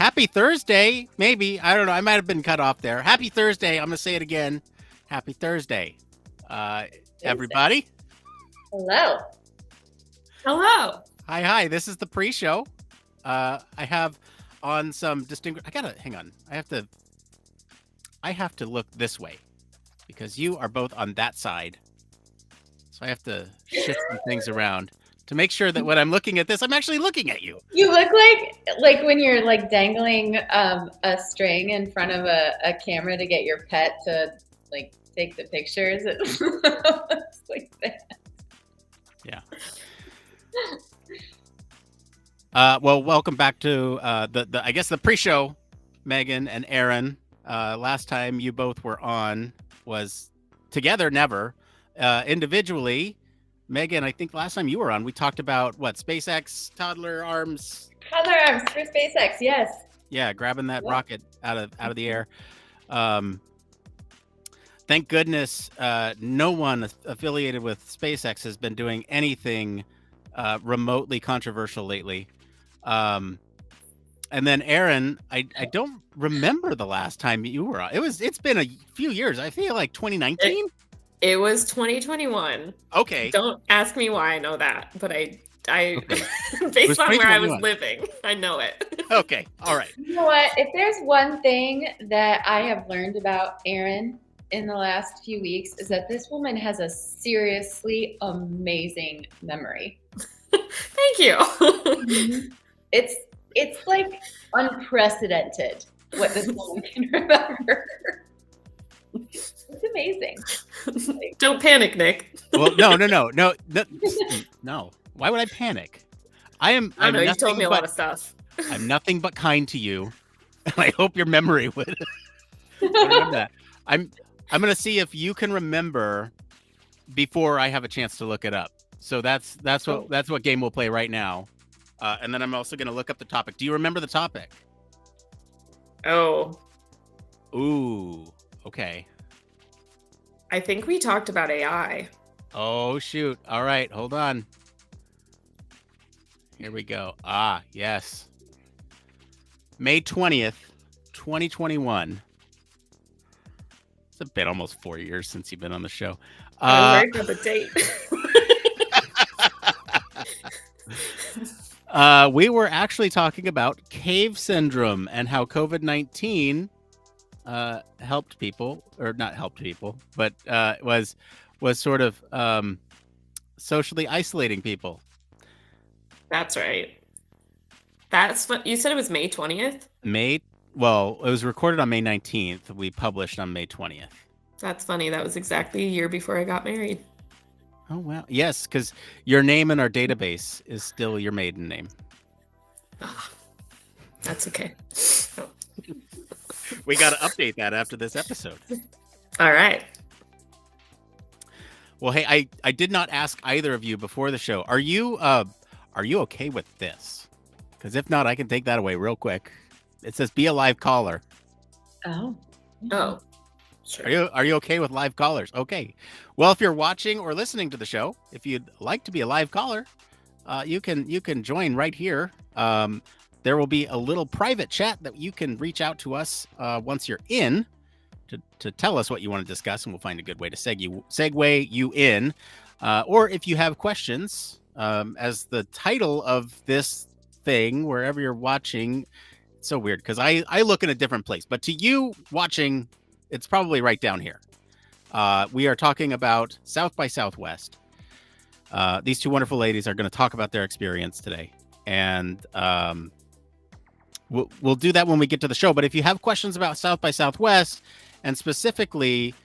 Happy Thursday. Maybe. I don't know. I might have been cut off there. Happy Thursday. I'm going to say it again. Happy Thursday. Everybody. Hello. Hello. Hi. This is the pre-show. I have on some distinguished... hang on. I have to look this way because you are both on that side. So I have to shift some things around to make sure that when I'm looking at this, I'm actually looking at you. You look like when you're like dangling a string in front of a camera to get your pet to like take the pictures. It's like that. Yeah. Well, welcome back to the pre-show, Megan and Erin. Last time you both were on was together, never. Individually, Megan, I think last time you were on, we talked about what? SpaceX toddler arms. Toddler arms for SpaceX, yes. Yeah, grabbing that rocket out of the air. Thank goodness no one affiliated with SpaceX has been doing anything remotely controversial lately. And then Erin, I don't remember the last time you were on. It's been a few years. I feel like 2019. It was 2021. Okay. Don't ask me why I know that, but I Okay. based on where I was living, I know it. Okay. All right. You know what? If there's one thing that I have learned about Erin in the last few weeks is that this woman has a seriously amazing memory. Thank you. It's like unprecedented what this woman can remember. It's amazing. Don't panic, Nick. Well, no. Why would I panic? I know you told me a lot of stuff. I'm nothing but kind to you, and I hope your memory would remember that. I'm gonna see if you can remember before I have a chance to look it up. So that's what game we'll play right now, and then I'm also gonna look up the topic. Do you remember the topic? Oh. Ooh. Okay. I think we talked about AI. Oh shoot! All right, hold on. Here we go. Ah, yes. May 20th, 2021. It's been almost 4 years since you've been on the show. I'm worried about the date. We were actually talking about cave syndrome and how COVID-19 helped people, or not helped people, but was sort of socially isolating people. That's right. That's what you said. It was May 20th. Well, it was recorded on May 19th. We published on May 20th. That's funny. That was exactly a year before I got married. Oh, wow. Yes, because your name in our database is still your maiden name. Oh, that's okay. We got to update that after this episode. All right. Well, hey, I did not ask either of you before the show. Are you okay with this? Because if not, I can take that away real quick. It says be a live caller. Oh. Sure. Are you okay with live callers? Okay. Well, if you're watching or listening to the show, if you'd like to be a live caller, you can join right here. There will be a little private chat that you can reach out to us once you're in to tell us what you want to discuss, and we'll find a good way to segue you in. Or if you have questions, as the title of this thing, wherever you're watching, it's so weird because I look in a different place, but to you watching, it's probably right down here. We are talking about South by Southwest. These two wonderful ladies are going to talk about their experience today, and we'll do that when we get to the show. But if you have questions about South by Southwest, and specifically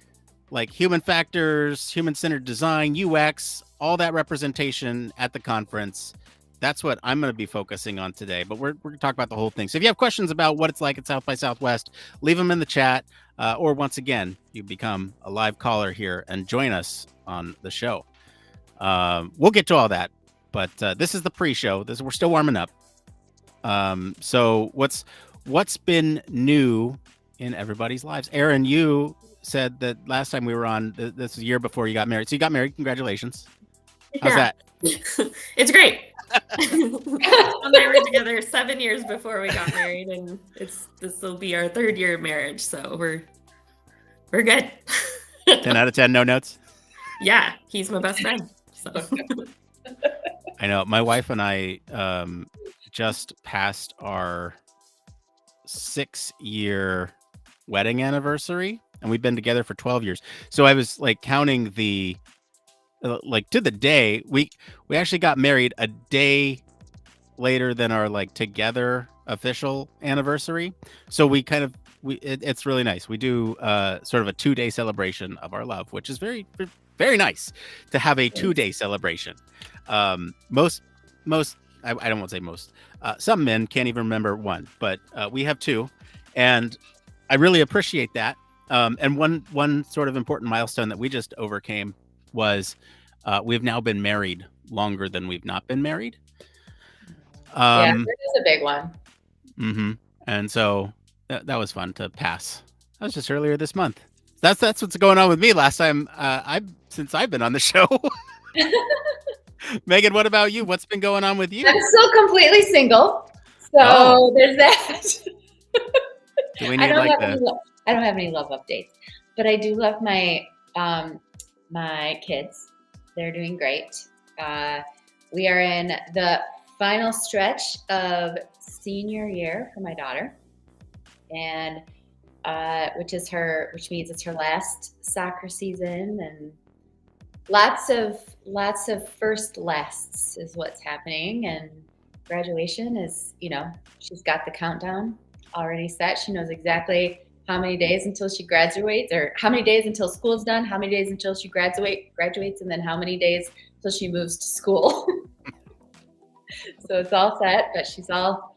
like human factors, human-centered design, UX, all that representation at the conference, that's what I'm going to be focusing on today. But we're going to talk about the whole thing. So if you have questions about what it's like at South by Southwest, leave them in the chat. Or once again, you become a live caller here and join us on the show. We'll get to all that. But this is the pre-show. We're still warming up. So what's been new in everybody's lives? Erin, you said that last time we were on, this was a year before you got married. So you got married. Congratulations. How's that? It's great. and I were together 7 years before we got married, and this will be our 3rd year of marriage, so we're good. 10 out of 10, no notes. Yeah, he's my best friend. So I know my wife and I just passed our 6-year wedding anniversary, and we've been together for 12 years. So I was like counting the like to the day. We actually got married a day later than our like together official anniversary. So we kind of it's really nice. We do sort of a 2-day celebration of our love, which is very very nice to have a 2-day celebration. Most I don't want to say most. Some men can't even remember one, but we have 2, and I really appreciate that. And one sort of important milestone that we just overcame was we've now been married longer than we've not been married. Yeah, it is a big one. Mm-hmm. And so that was fun to pass. That was just earlier this month. That's what's going on with me. Last time since I've been on the show. Megan, what about you? What's been going on with you? I'm still completely single, so there's that. Do we need like the? I don't have any love updates, but I do love my my kids. They're doing great. We are in the final stretch of senior year for my daughter, and which means it's her last soccer season, and lots of first lasts is what's happening. And graduation is, she's got the countdown already set. She knows exactly how many days until she graduates, or how many days until school's done, how many days until she graduates, and then how many days until she moves to school. So it's all set, but she's all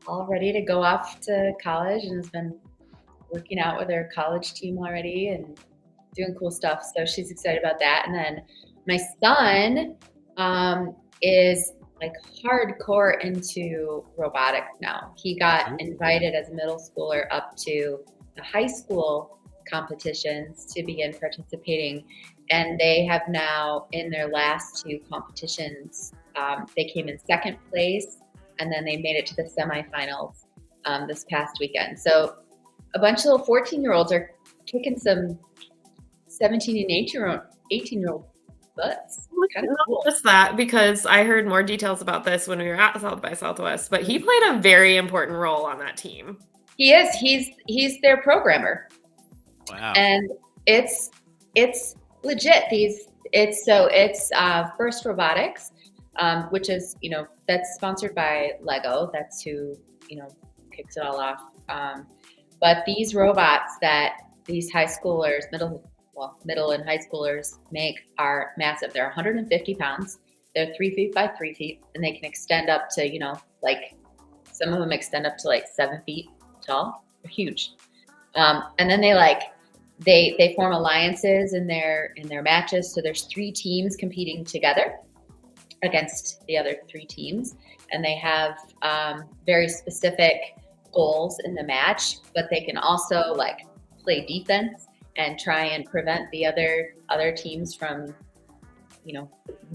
ready to go off to college, and has been working out with her college team already and doing cool stuff. So she's excited about that. And then my son is like hardcore into robotics now. He got invited as a middle schooler up to the high school competitions to begin participating. And they have now, in their last 2 competitions, they came in 2nd place, and then they made it to the semifinals this past weekend. So a bunch of little 14-year-olds are kicking some 17 and 18-year-old butts. Kind of cool. Just that, because I heard more details about this when we were at South by Southwest, but he played a very important role on that team. He is. He's their programmer. Wow. And it's legit. It's First Robotics, which is, that's sponsored by Lego. That's who, kicks it all off. But these robots that these high schoolers, middle and high schoolers make are massive. They're 150 pounds. They're 3 feet by 3 feet, and they can extend up to, like some of them extend up to like 7 feet tall. They're huge. And then they form alliances in their matches. So there's 3 teams competing together against the other 3 teams, and they have very specific goals in the match, but they can also like play defense and try and prevent the other teams from,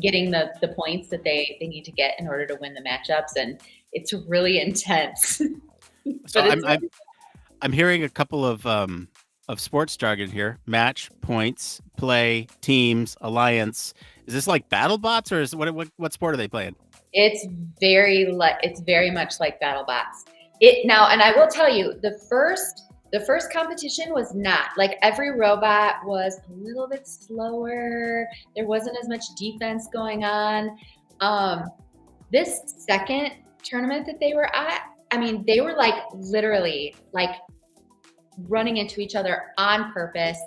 getting the points that they need to get in order to win the matchups. And it's really intense. So I'm hearing a couple of sports jargon here: match, points, play, teams, alliance. Is this like BattleBots, or is what sport are they playing? It's very much like BattleBots. And I will tell you, the first competition was not like, every robot was a little bit slower. There wasn't as much defense going on. This second tournament that they were at, I mean, they were like literally like running into each other on purpose,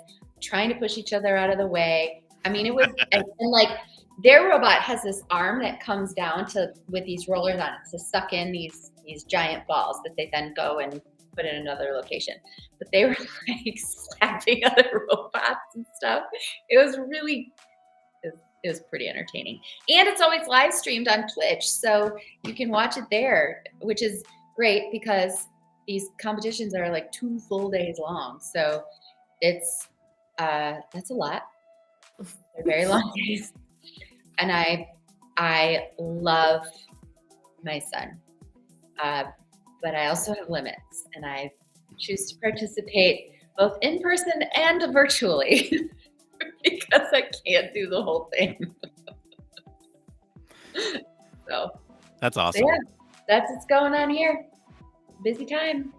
trying to push each other out of the way. I mean, it was and like their robot has this arm that comes down with these rollers on it to suck in these giant balls that they then go and put in another location. But they were like slapping other robots and stuff. It was pretty entertaining. And it's always live streamed on Twitch, so you can watch it there, which is great because these competitions are like 2 full days long. So that's a lot. They're very long days. And I I love my son, but I also have limits, and I choose to participate both in person and virtually because I can't do the whole thing. So That's awesome. yeah, that's what's going on here. Busy time.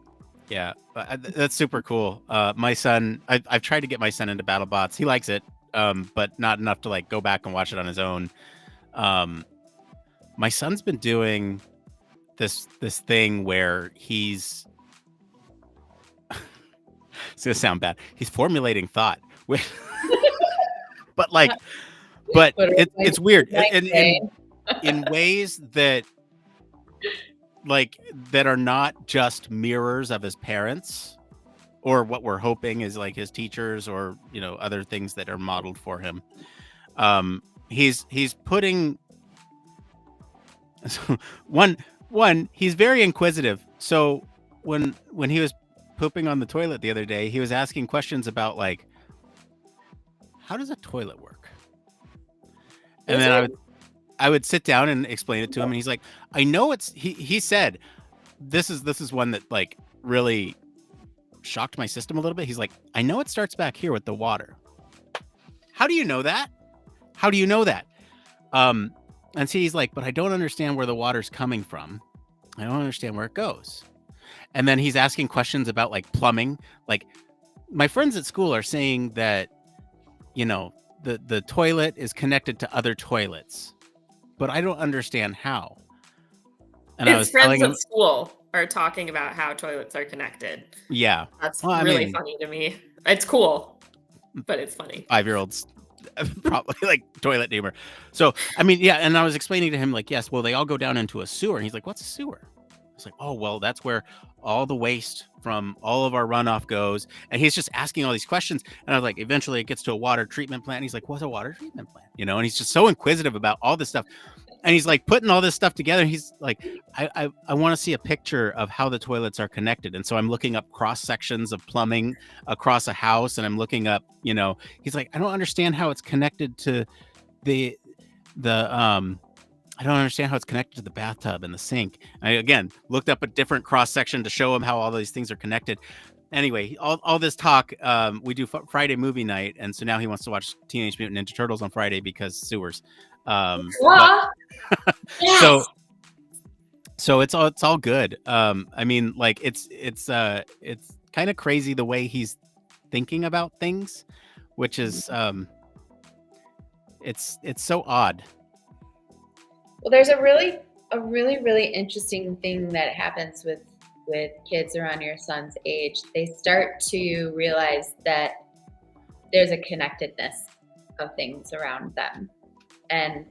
Yeah, that's super cool. My son, I've tried to get my son into BattleBots. He likes it, but not enough to like go back and watch it on his own. My son's been doing this thing where he's it's gonna sound bad. He's formulating thought, but like, but it's weird in ways that like that are not just mirrors of his parents or what we're hoping is like his teachers or other things that are modeled for him. He's putting one he's very inquisitive. So when he was pooping on the toilet the other day, he was asking questions about like, how does a toilet work? And then I would sit down and explain it to him, and he's like, I know it's he said this is one that like really shocked my system a little bit. He's like, I know it starts back here with the water. How do you know that? How do you know that? And see, he's like, but I don't understand where the water's coming from. I don't understand where it goes. And then he's asking questions about like plumbing. Like my friends at school are saying that, the toilet is connected to other toilets, but I don't understand how. And I was friends telling him, at school are talking about how toilets are connected. Yeah, that's really funny to me. It's cool, but it's funny. 5-year-olds probably like toilet humor. So yeah, and I was explaining to him like, yes, well, they all go down into a sewer. And he's like, what's a sewer? I was like, oh, well, that's where all the waste from all of our runoff goes. And he's just asking all these questions. And I was like, eventually it gets to a water treatment plant. And he's like, what's a water treatment plant? And he's just so inquisitive about all this stuff. And he's like putting all this stuff together. He's like, I want to see a picture of how the toilets are connected. And so I'm looking up cross sections of plumbing across a house. And I'm looking up, he's like, I don't understand how it's connected to the I don't understand how it's connected to the bathtub and the sink. I, again, looked up a different cross section to show him how all these things are connected. Anyway, all this talk, we do Friday movie night. And so now he wants to watch Teenage Mutant Ninja Turtles on Friday because sewers. Yes. So it's all good. Like it's kind of crazy the way he's thinking about things, which is it's so odd. Well, there's a really interesting thing that happens with kids around your son's age. They start to realize that there's a connectedness of things around them, and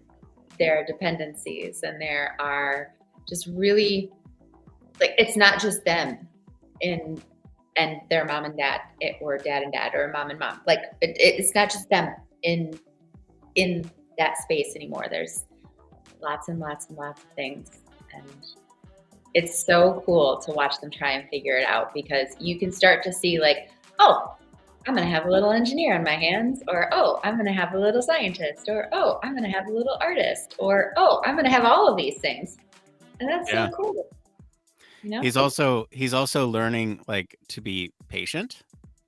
there are dependencies, and there are just really like, it's not just them and their mom and dad, or dad and dad, or mom and mom. Like it's not just them in that space anymore. There's lots and lots and lots of things, and it's so cool to watch them try and figure it out, because you can start to see like, oh, I'm going to have a little engineer on my hands, or, oh, I'm going to have a little scientist, or, oh, I'm going to have a little artist, or, oh, I'm going to have all of these things. And that's so cool. He's also learning like to be patient,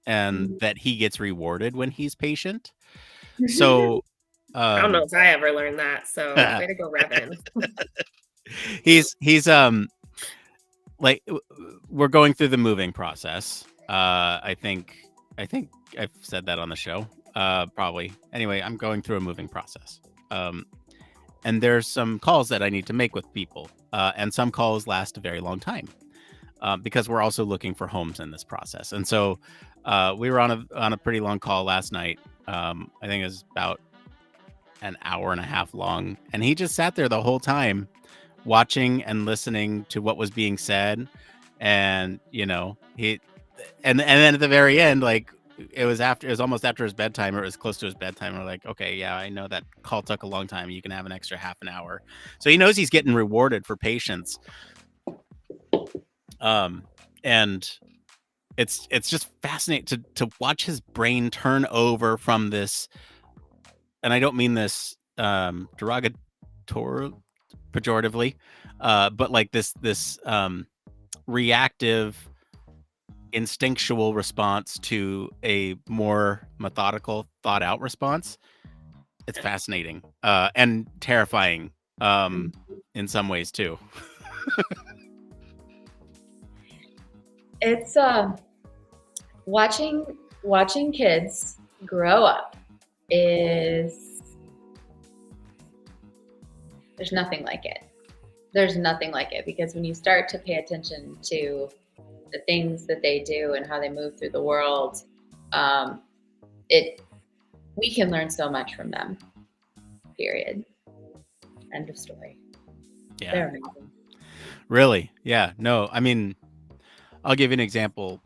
and that he gets rewarded when he's patient. So I don't know if I ever learned that. So way to go, Revan. he's like, we're going through the moving process. I think I've said that on the show. Probably. Anyway, I'm going through a moving process. And there's some calls that I need to make with people. And some calls last a very long time. Because we're also looking for homes in this process. And so we were on a pretty long call last night. I think it was about an hour and a half long. And he just sat there the whole time watching and listening to what was being said. And, and then at the very end, like it was almost after his bedtime, or it was close to his bedtime. We're like, okay, yeah, I know that call took a long time. You can have an extra half an hour. So he knows he's getting rewarded for patience. And it's just fascinating to watch his brain turn over from this. And I don't mean this pejoratively, but like this reactive, instinctual response to a more methodical, thought out response. It's fascinating and terrifying in some ways too. It's watching kids grow up is, there's nothing like it. There's nothing like it, because when you start to pay attention to the things that they do and how they move through the world, we can learn so much from them. Period. End of story. Yeah. They're amazing. Really? Yeah. No, I mean, I'll give you an example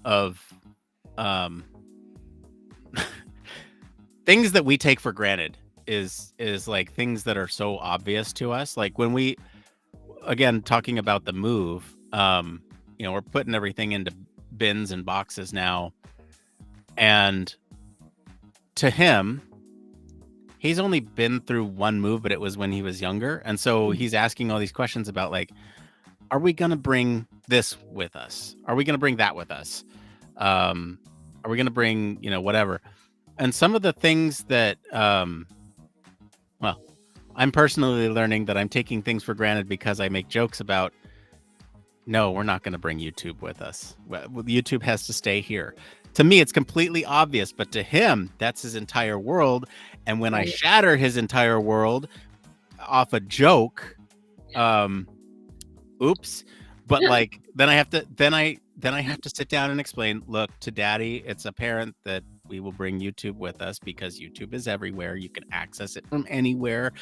of things that we take for granted is like things that are so obvious to us. Like when we, again, talking about the move, we're putting everything into bins and boxes now. And to him, he's only been through one move, but it was when he was younger. And so he's asking all these questions about like, are we going to bring this with us? Are we going to bring that with us? Are we going to bring, whatever? And some of the things that, I'm personally learning that I'm taking things for granted because I make jokes about, no, we're not going to bring YouTube with us. YouTube has to stay here. To me, it's completely obvious, but to him, that's his entire world. And when I shatter his entire world off a joke, oops. But like, then I have to sit down and explain, look, to Daddy, it's apparent that we will bring YouTube with us because YouTube is everywhere. You can access it from anywhere,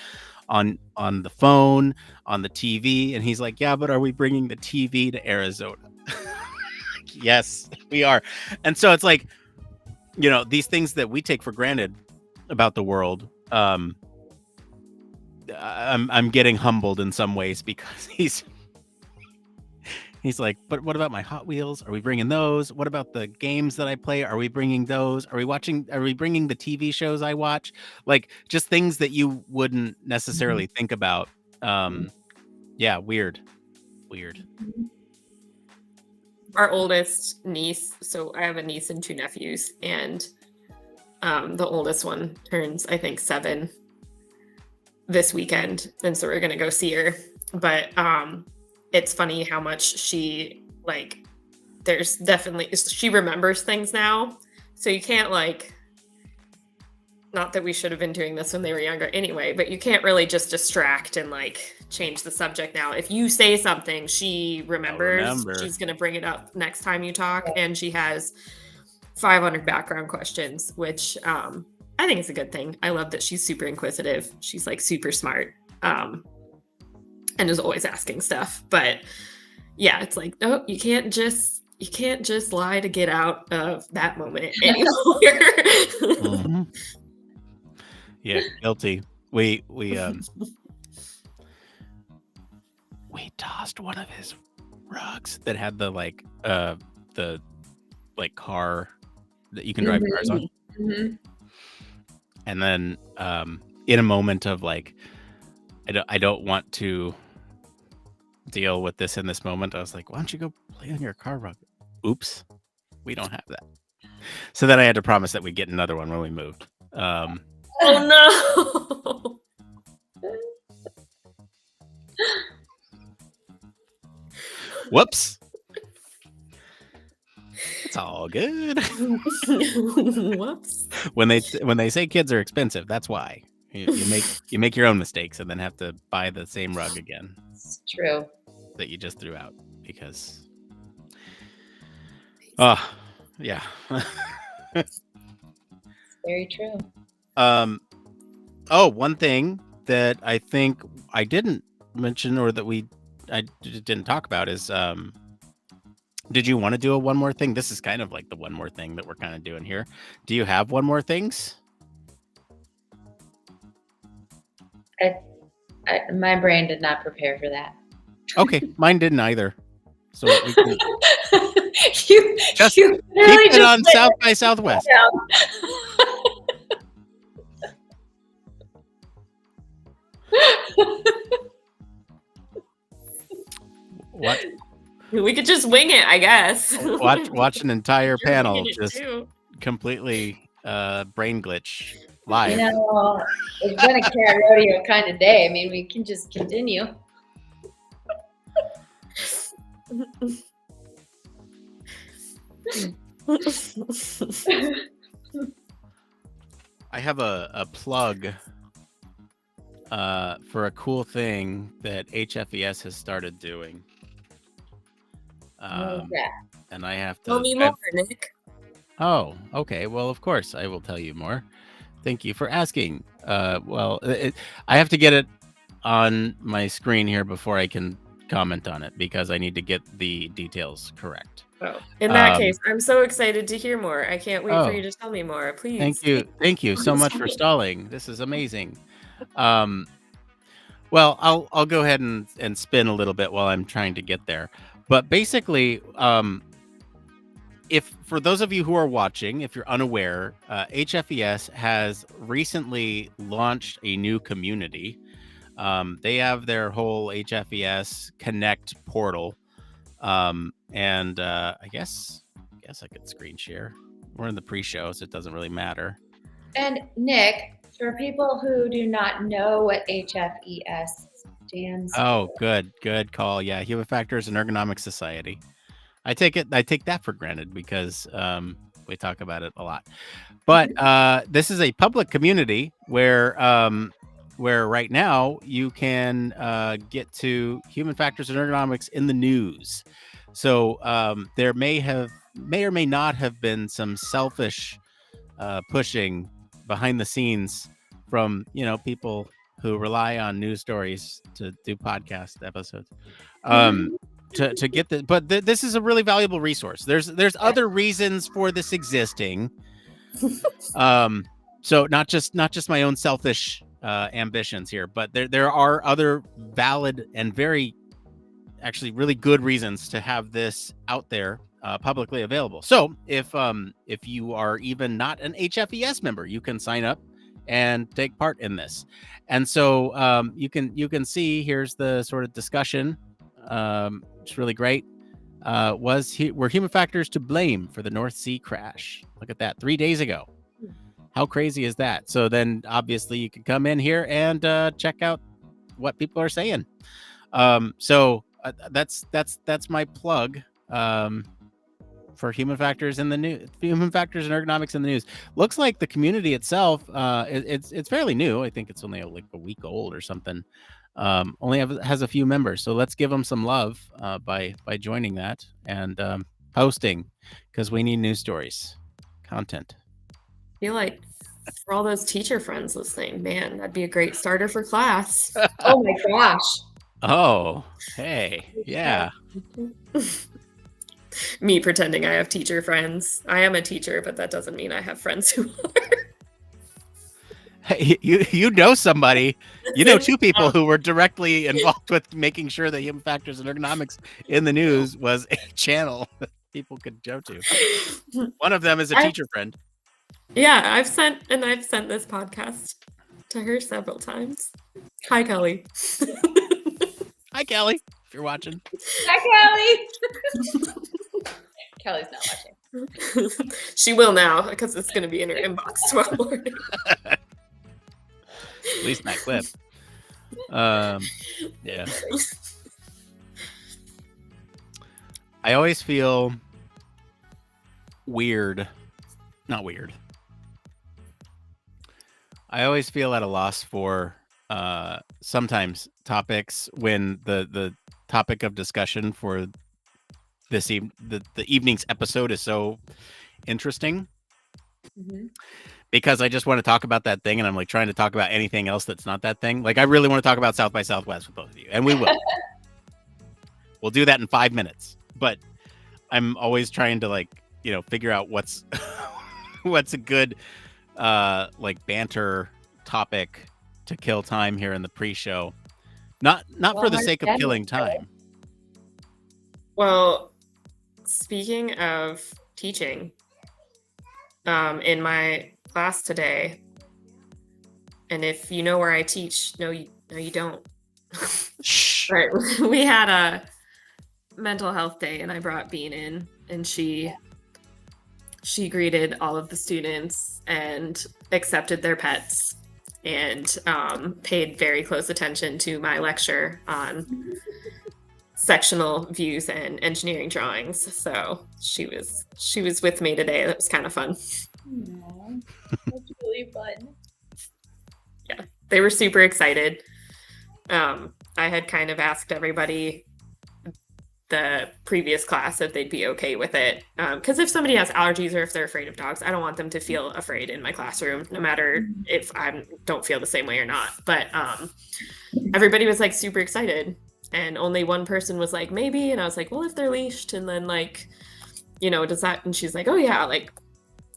on the phone, on the TV. And he's like, yeah, but are we bringing the TV to Arizona? Yes, we are. And so it's like, these things that we take for granted about the world. I'm getting humbled in some ways because he's like, but what about my Hot Wheels? Are we bringing those? What about the games that I play? Are we bringing those? Are we bringing the TV shows I watch? Like just things that you wouldn't necessarily think about. Yeah, weird. Our oldest niece, so I have a niece and two nephews, and the oldest one turns, I think, 7 this weekend, and so we're gonna go see her. But it's funny how much she she remembers things now, so you can't not that we should have been doing this when they were younger anyway, but you can't really just distract and change the subject now. If you say something, she remembers. She's going to bring it up next time you talk, and she has 500 background questions, which I think is a good thing. I love that she's super inquisitive. She's super smart, and is always asking stuff. But yeah, it's no, you can't just lie to get out of that moment anymore. Mm-hmm. Yeah, guilty. We tossed one of his rugs that had the car that you can drive cars on. Mm-hmm. And then in a moment of I don't want to deal with this in this moment, I was like, why don't you go play on your car rug? Oops, we don't have that. So then I had to promise that we'd get another one when we moved. Oh no. Whoops. It's all good. Whoops. When they say kids are expensive, that's why. You make your own mistakes and then have to buy the same rug again. It's true. That you just threw out because yeah. Very true. One thing that I think I didn't mention or that I didn't talk about is did you want to do a one more thing? This is kind of like the one more thing that we're kind of doing here. Do you have one more things? My brain did not prepare for that. Okay, mine didn't either. So we can you keep really it on South by Southwest. Watch We could just wing it, I guess. watch an entire You're panel winging it just too. completely brain glitch live. It's been a cat rodeo kind of day. I mean, we can just continue. I have a plug for a cool thing that HFES has started doing. And I have to tell me more, Nick. Oh, okay. Well, of course, I will tell you more. Thank you for asking. I have to get it on my screen here before I can comment on it because I need to get the details correct. Oh, in that case, I'm so excited to hear more. I can't wait for you to tell me more. Please. Thank you so much for stalling. This is amazing. Well, I'll go ahead and spin a little bit while I'm trying to get there. But basically, if for those of you who are watching, if you're unaware, HFES has recently launched a new community. They have their whole HFES Connect portal, and I guess I could screen share. We're in the pre-show, so it doesn't really matter. And Nick, for people who do not know what HFES stands for. Good call. Yeah, Human Factors and Ergonomics Society. I take that for granted because we talk about it a lot. But this is a public community where right now you can get to Human Factors and Ergonomics in the news. So there may or may not have been some selfish pushing behind the scenes from people who rely on news stories to do podcast episodes. To get this, but this is a really valuable resource. There's other reasons for this existing. So not just my own selfish ambitions here, but there are other valid and actually really good reasons to have this out there publicly available. So if you are even not an HFES member, you can sign up and take part in this. And so you can see here's the sort of discussion. It's really great. Were human factors to blame for the North Sea crash? Look at that, 3 days ago. How crazy is that? So then obviously you can come in here and check out what people are saying. So that's my plug for human factors in the news. Human factors and ergonomics in the news. Looks like the community itself, it's fairly new. I think it's only like a week old or something. Only has a few members, so let's give them some love by joining that and posting, because we need news stories, content. I feel like for all those teacher friends listening, man, that'd be a great starter for class. Oh my gosh. Oh, hey, yeah. Me pretending I have teacher friends. I am a teacher, but that doesn't mean I have friends who are. Hey, you know somebody, two people who were directly involved with making sure that Human Factors and Ergonomics in the news was a channel that people could go to. One of them is a teacher friend. Yeah, I've sent this podcast to her several times. Hi, Kelly. Hi, Kelly, if you're watching. Hi, Kelly. Kelly's not watching. She will now, because it's going to be in her inbox tomorrow morning. At least that clip. Yeah. I always feel not weird. I always feel at a loss for sometimes topics when the topic of discussion for the evening's episode is so interesting. Mm-hmm. Because I just want to talk about that thing, and I'm like trying to talk about anything else that's not that thing. Like I really want to talk about South by Southwest with both of you, and we will. We'll do that in 5 minutes. But I'm always trying to figure out what's a good banter topic to kill time here in the pre-show. Not for the sake of killing time. Well, speaking of teaching, in my class today, and if you know where I teach, no you don't. Right, we had mental health day, and I brought Bean in, and she greeted all of the students and accepted their pets, and paid very close attention to my lecture on sectional views and engineering drawings. So she was with me today. That was kind of fun. Aww, that's really fun. Yeah, they were super excited. I had kind of asked everybody the previous class if they'd be okay with it, because if somebody has allergies or if they're afraid of dogs, I don't want them to feel afraid in my classroom, no matter if I don't feel the same way or not. But everybody was like super excited, and only one person was like, maybe. And I was like, well, if they're leashed. And then like, does that? And she's like, oh yeah, like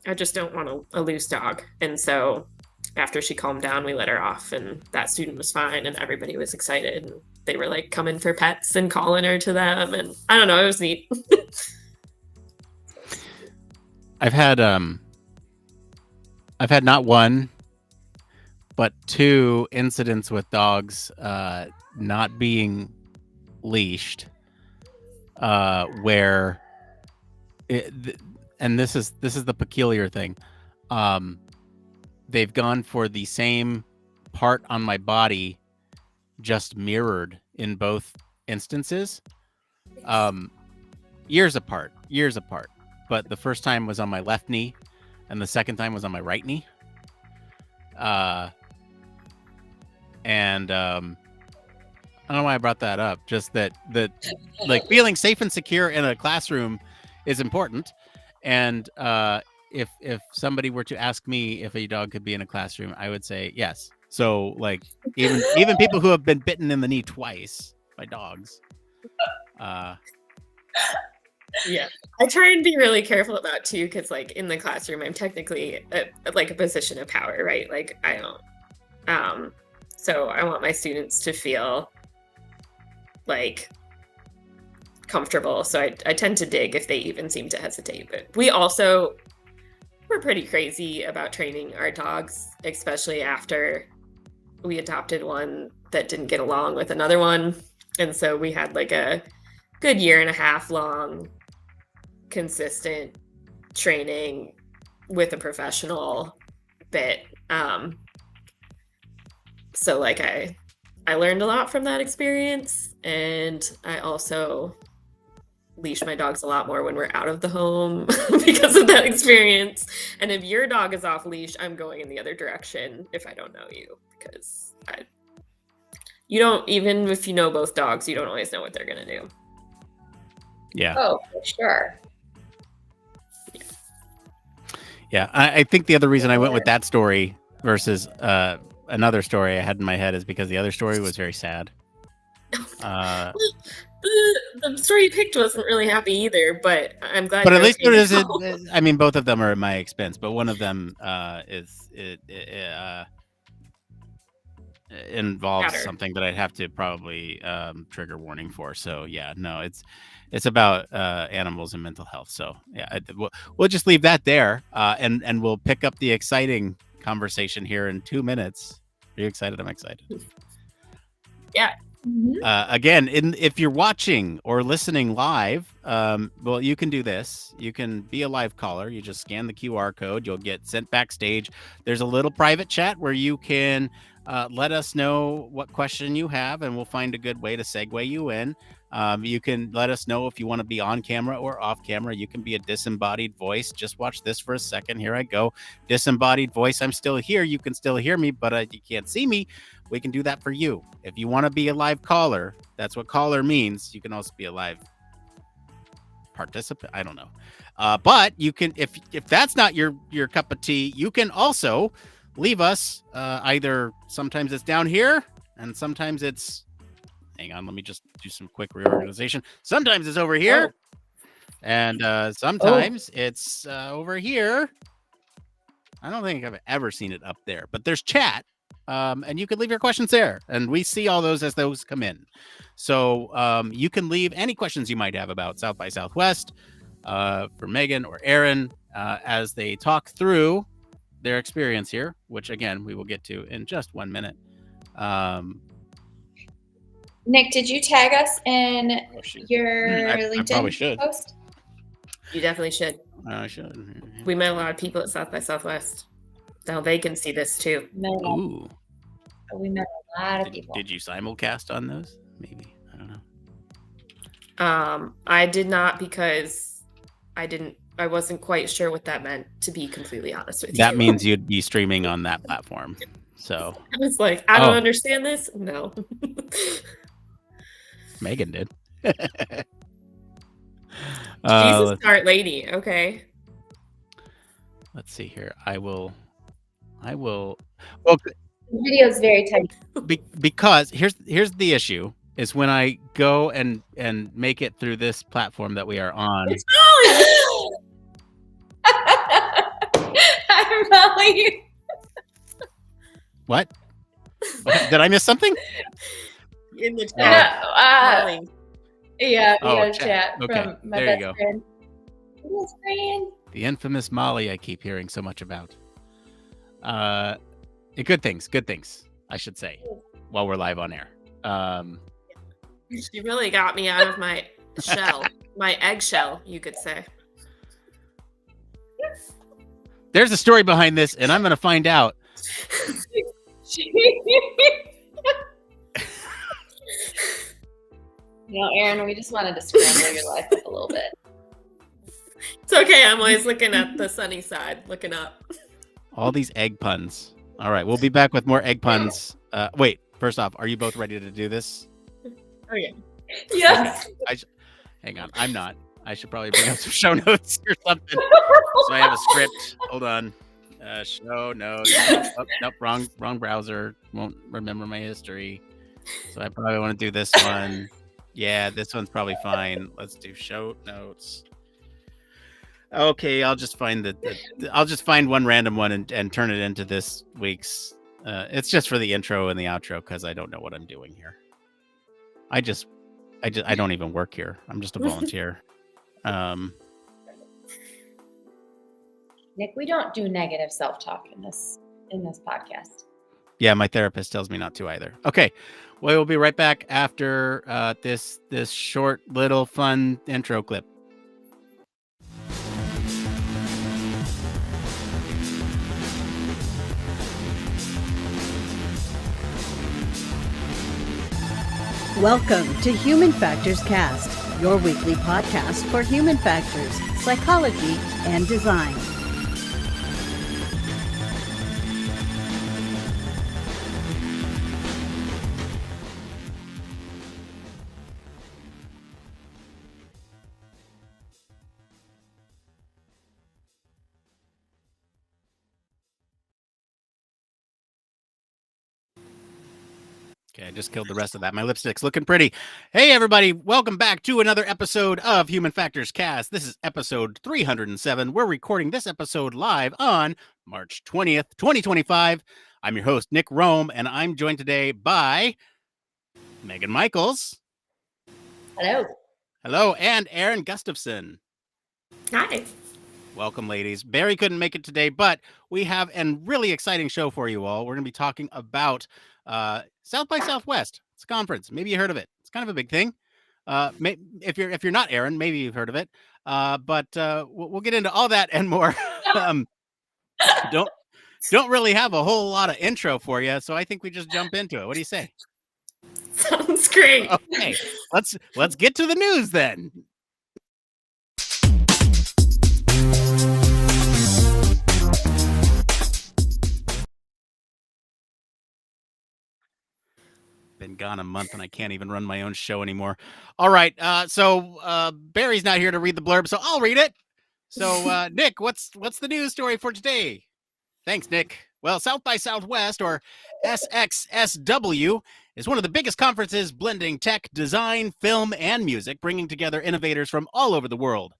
I just don't want a loose dog. And so after she calmed down, we let her off, and that student was fine, and everybody was excited, and they were like coming for pets and calling her to them, and I don't know, it was neat. I've had not one but two incidents with dogs not being leashed, where and this is the peculiar thing. They've gone for the same part on my body, just mirrored in both instances. Years apart. But the first time was on my left knee, and the second time was on my right knee. And I don't know why I brought that up. Just that like feeling safe and secure in a classroom is important. And if somebody were to ask me if a dog could be in a classroom, I would say yes. So like even people who have been bitten in the knee twice by dogs. Yeah, I try and be really careful about too, because like in the classroom, I'm technically like a position of power, right? Like I don't. So I want my students to feel like comfortable. So I tend to dig if they even seem to hesitate. But we're pretty crazy about training our dogs, especially after we adopted one that didn't get along with another one. And so we had like a good 1.5 year long consistent training with a professional bit. So like I learned a lot from that experience, and I also leash my dogs a lot more when we're out of the home because of that experience. And if your dog is off leash, I'm going in the other direction if I don't know you, because you don't, even if you know both dogs, you don't always know what they're gonna do. Yeah. Oh, for sure. Yeah, I think the other reason I went with that story versus another story I had in my head is because the other story was very sad. The story you picked wasn't really happy either, but I'm glad. But at least I mean, both of them are at my expense, but one of them involves something that I'd have to probably trigger warning for. So yeah, no, it's about animals and mental health. So yeah, we'll just leave that there, and we'll pick up the exciting conversation here in 2 minutes. Are you excited? I'm excited. Yeah. Again, if you're watching or listening live, well, you can do this. You can be a live caller. You just scan the QR code. You'll get sent backstage. There's a little private chat where you can let us know what question you have, and we'll find a good way to segue you in. You can let us know if you want to be on camera or off camera. You can be a disembodied voice. Just watch this for a second. Here I go. Disembodied voice. I'm still here. You can still hear me, but you can't see me. We can do that for you. If you want to be a live caller, that's what caller means. You can also be a live participant. I don't know. But you can, if that's not your cup of tea, you can also leave us either, sometimes it's down here and sometimes it's, hang on, let me just do some quick reorganization. Sometimes it's over here and sometimes it's over here. I don't think I've ever seen it up there, but there's chat. And you can leave your questions there, and we see all those as those come in. So you can leave any questions you might have about South by Southwest for Meghan or Erin as they talk through their experience here, which again we will get to in just 1 minute. Nick, did you tag us in your LinkedIn I probably should. post? You definitely should. I should. We met a lot of people at South by Southwest. Now they can see this too. Ooh. We met a lot of people. Did you simulcast on those? Maybe. I don't know. I did not because I wasn't quite sure what that meant, to be completely honest with you. That means you'd be streaming on that platform. So I was like, I don't understand this. No. Megan did. She's a smart lady. Okay. Let's see here. I will. Well, the video is very tight. Because here's the issue: is when I go and make it through this platform that we are on. It's Molly. Hi, Molly. What? Did I miss something? In the chat. Yeah, we had a chat. chat Okay. from my There you best go. friend. Best friend. The infamous Molly I keep hearing so much about. Good things, I should say, while we're live on air. She really got me out of my shell, my eggshell, you could say. There's a story behind this, and I'm going to find out. Erin, we just wanted to scramble your life up a little bit. It's okay. I'm always looking at the sunny side, looking up. All these egg puns. All right, we'll be back with more egg puns. Wait, first off, are you both ready to do this? Oh, yeah. Yes. Okay. Hang on, I'm not. I should probably bring up some show notes or something. So I have a script. Hold on. Show notes. Oh, nope, wrong browser. Won't remember my history. So I probably want to do this one. Yeah, this one's probably fine. Let's do show notes. Okay, I'll just find one random one and turn it into this week's. It's just for the intro and the outro because I don't know what I'm doing here. I don't even work here. I'm just a volunteer. Nick, we don't do negative self-talk in this podcast. Yeah, my therapist tells me not to either. Okay, well, we'll be right back after this short little fun intro clip. Welcome to Human Factors Cast, your weekly podcast for human factors, psychology, and design. Okay, I just killed the rest of that. My lipstick's looking pretty. Hey, everybody. Welcome back to another episode of Human Factors Cast. This is episode 307. We're recording this episode live on March 20th, 2025. I'm your host, Nick Rome, and I'm joined today by Meghan Michaels. Hello. Hello, and Erin Gustafson. Hi. Welcome, ladies. Barry couldn't make it today, but we have a really exciting show for you all. We're going to be talking about South by Southwest. It's a conference. Maybe you heard of it. It's kind of a big thing. If you're not Erin, maybe you've heard of it. But we'll get into all that and more. Don't really have a whole lot of intro for you, so I think we just jump into it. What do you say? Sounds great. Okay, let's get to the news then. Been gone a month and I can't even run my own show anymore. All right. So Barry's not here to read the blurb, so I'll read it. So Nick, what's the news story for today? Thanks, Nick. Well, South by Southwest, or SXSW, is one of the biggest conferences blending tech, design, film, and music, bringing together innovators from all over the world.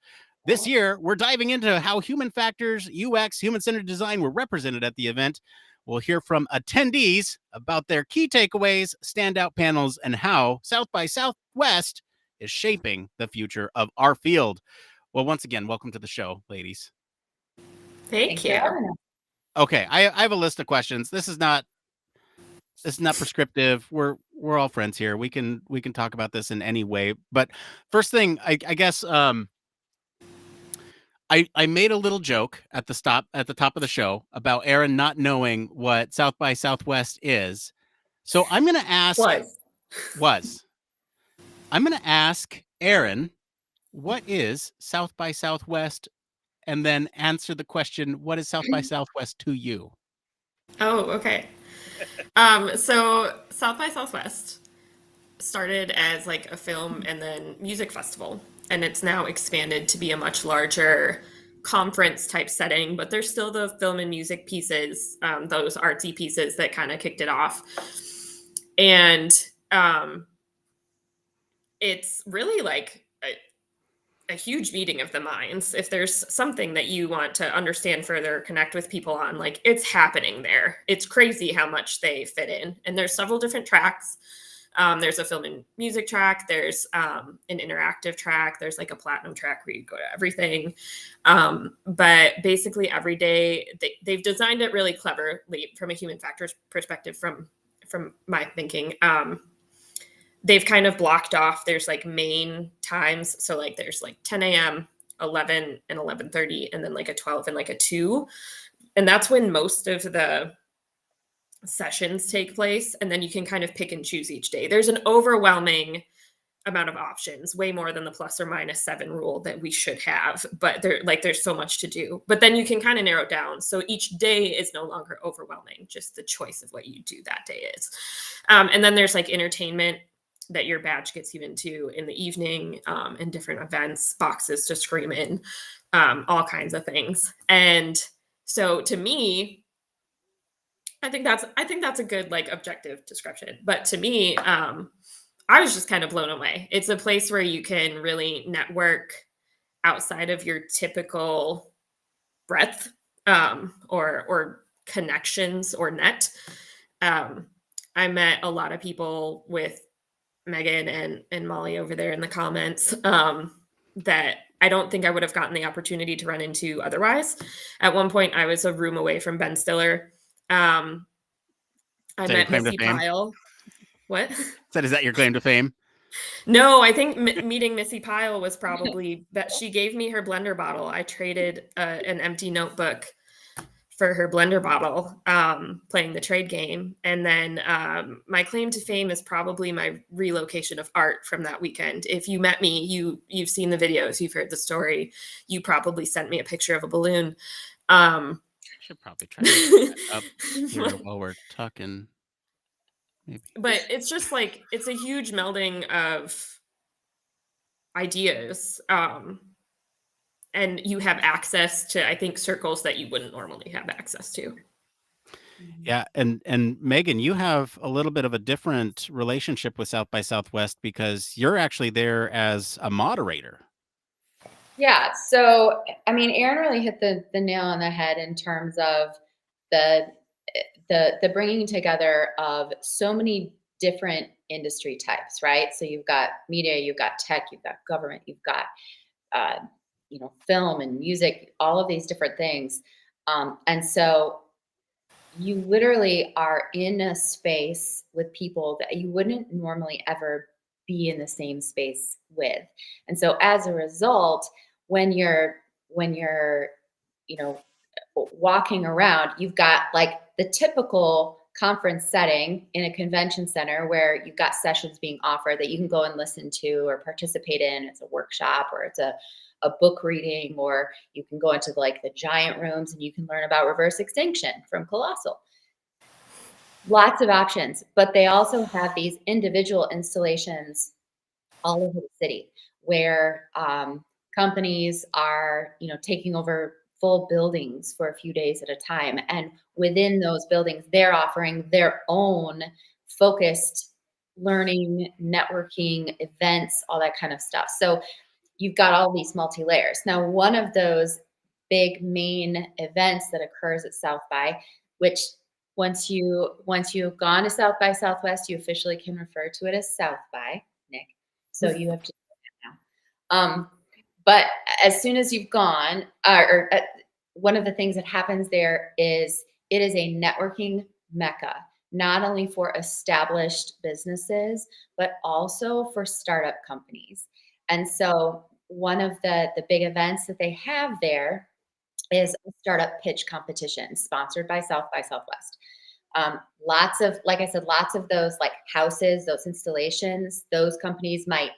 This year, we're diving into how human factors, UX, human-centered design were represented at the event. We'll hear from attendees about their key takeaways, standout panels, and how South by Southwest is shaping the future of our field. Well, once again, welcome to the show, ladies. Thank you. Okay, I have a list of questions. This is not It's not prescriptive. We're all friends here. We can talk about this in any way. But first thing, I guess I made a little joke at the top of the show about Erin not knowing what South by Southwest is. So I'm going to ask I'm going to ask Erin, what is South by Southwest, and then answer the question, what is South by Southwest to you? Oh, okay. So South by Southwest started as like a film and then music festival, and it's now expanded to be a much larger conference type setting, but there's still the film and music pieces, those artsy pieces that kind of kicked it off. And it's really like a huge meeting of the minds. If there's something that you want to understand further, connect with people on, like, it's happening there. It's crazy how much they fit in. And there's several different tracks. There's a film and music track. There's an interactive track. There's like a platinum track where you go to everything. But basically every day they've designed it really cleverly from a human factors perspective, from my thinking. They've kind of blocked off, there's like main times. So like there's like 10 a.m., 11 and 11:30, and then like a 12 and like a 2. And that's when most of the sessions take place. And then you can kind of pick and choose each day. There's an overwhelming amount of options, way more than the +or-7 rule that we should have. But there's so much to do. But then you can kind of narrow it down. So each day is no longer overwhelming. Just the choice of what you do that day is. And then there's like entertainment that your badge gets you into in the evening, and different events, boxes to scream in, all kinds of things. And so to me, I think that's a good like objective description. But to me, I was just kind of blown away. It's a place where you can really network outside of your typical breadth, or connections or net. I met a lot of people with Meghan and Molly over there in the comments, that I don't think I would have gotten the opportunity to run into otherwise. At one point, I was a room away from Ben Stiller. I met Missy Pyle. What? Is that your claim to fame? No, I think meeting Missy Pyle was probably that. She gave me her blender bottle. I traded an empty notebook for her blender bottle, playing the trade game. And then my claim to fame is probably my relocation of art from that weekend. If you met me, you've seen the videos, you've heard the story. You probably sent me a picture of a balloon. I should probably try to look that up here while we're talking. Maybe. But it's just like, it's a huge melding of ideas. And you have access to, I think, circles that you wouldn't normally have access to. Yeah. And Meghan, you have a little bit of a different relationship with South by Southwest because you're actually there as a moderator. Yeah. So, I mean, Erin really hit the nail on the head in terms of the bringing together of so many different industry types, right? So you've got media, you've got tech, you've got government, you've got, film and music, all of these different things. And so you literally are in a space with people that you wouldn't normally ever be in the same space with. And so as a result, when you're walking around, you've got like the typical conference setting in a convention center where you've got sessions being offered that you can go and listen to or participate in. It's a workshop or it's a book reading, or you can go into like the giant rooms and you can learn about reverse extinction from Colossal. Lots of options, but they also have these individual installations all over the city where companies are, taking over full buildings for a few days at a time. And within those buildings, they're offering their own focused learning, networking, events, all that kind of stuff. So you've got all these multi-layers. Now, one of those big main events that occurs at South by, which once you've gone to South by Southwest, you officially can refer to it as South by, Nick. So you have to do that now. But as soon as you've gone, one of the things that happens there is it is a networking mecca. not only for established businesses, but also for startup companies. And so one of the big events that they have there is a startup pitch competition sponsored by South by Southwest. Lots of, like I said, lots of those like houses, those installations, those companies might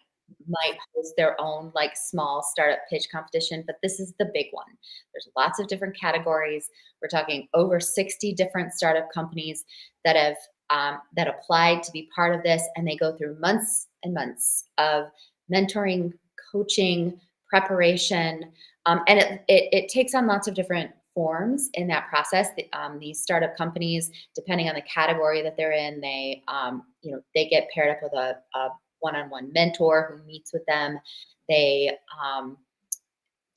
host their own like small startup pitch competition, but this is the big one. There's lots of different categories. We're talking over 60 different startup companies that have that applied to be part of this, and they go through months and months of mentoring, coaching, preparation, and it takes on lots of different forms in that process. These startup companies, depending on the category that they're in, they they get paired up with a one-on-one mentor who meets with them. They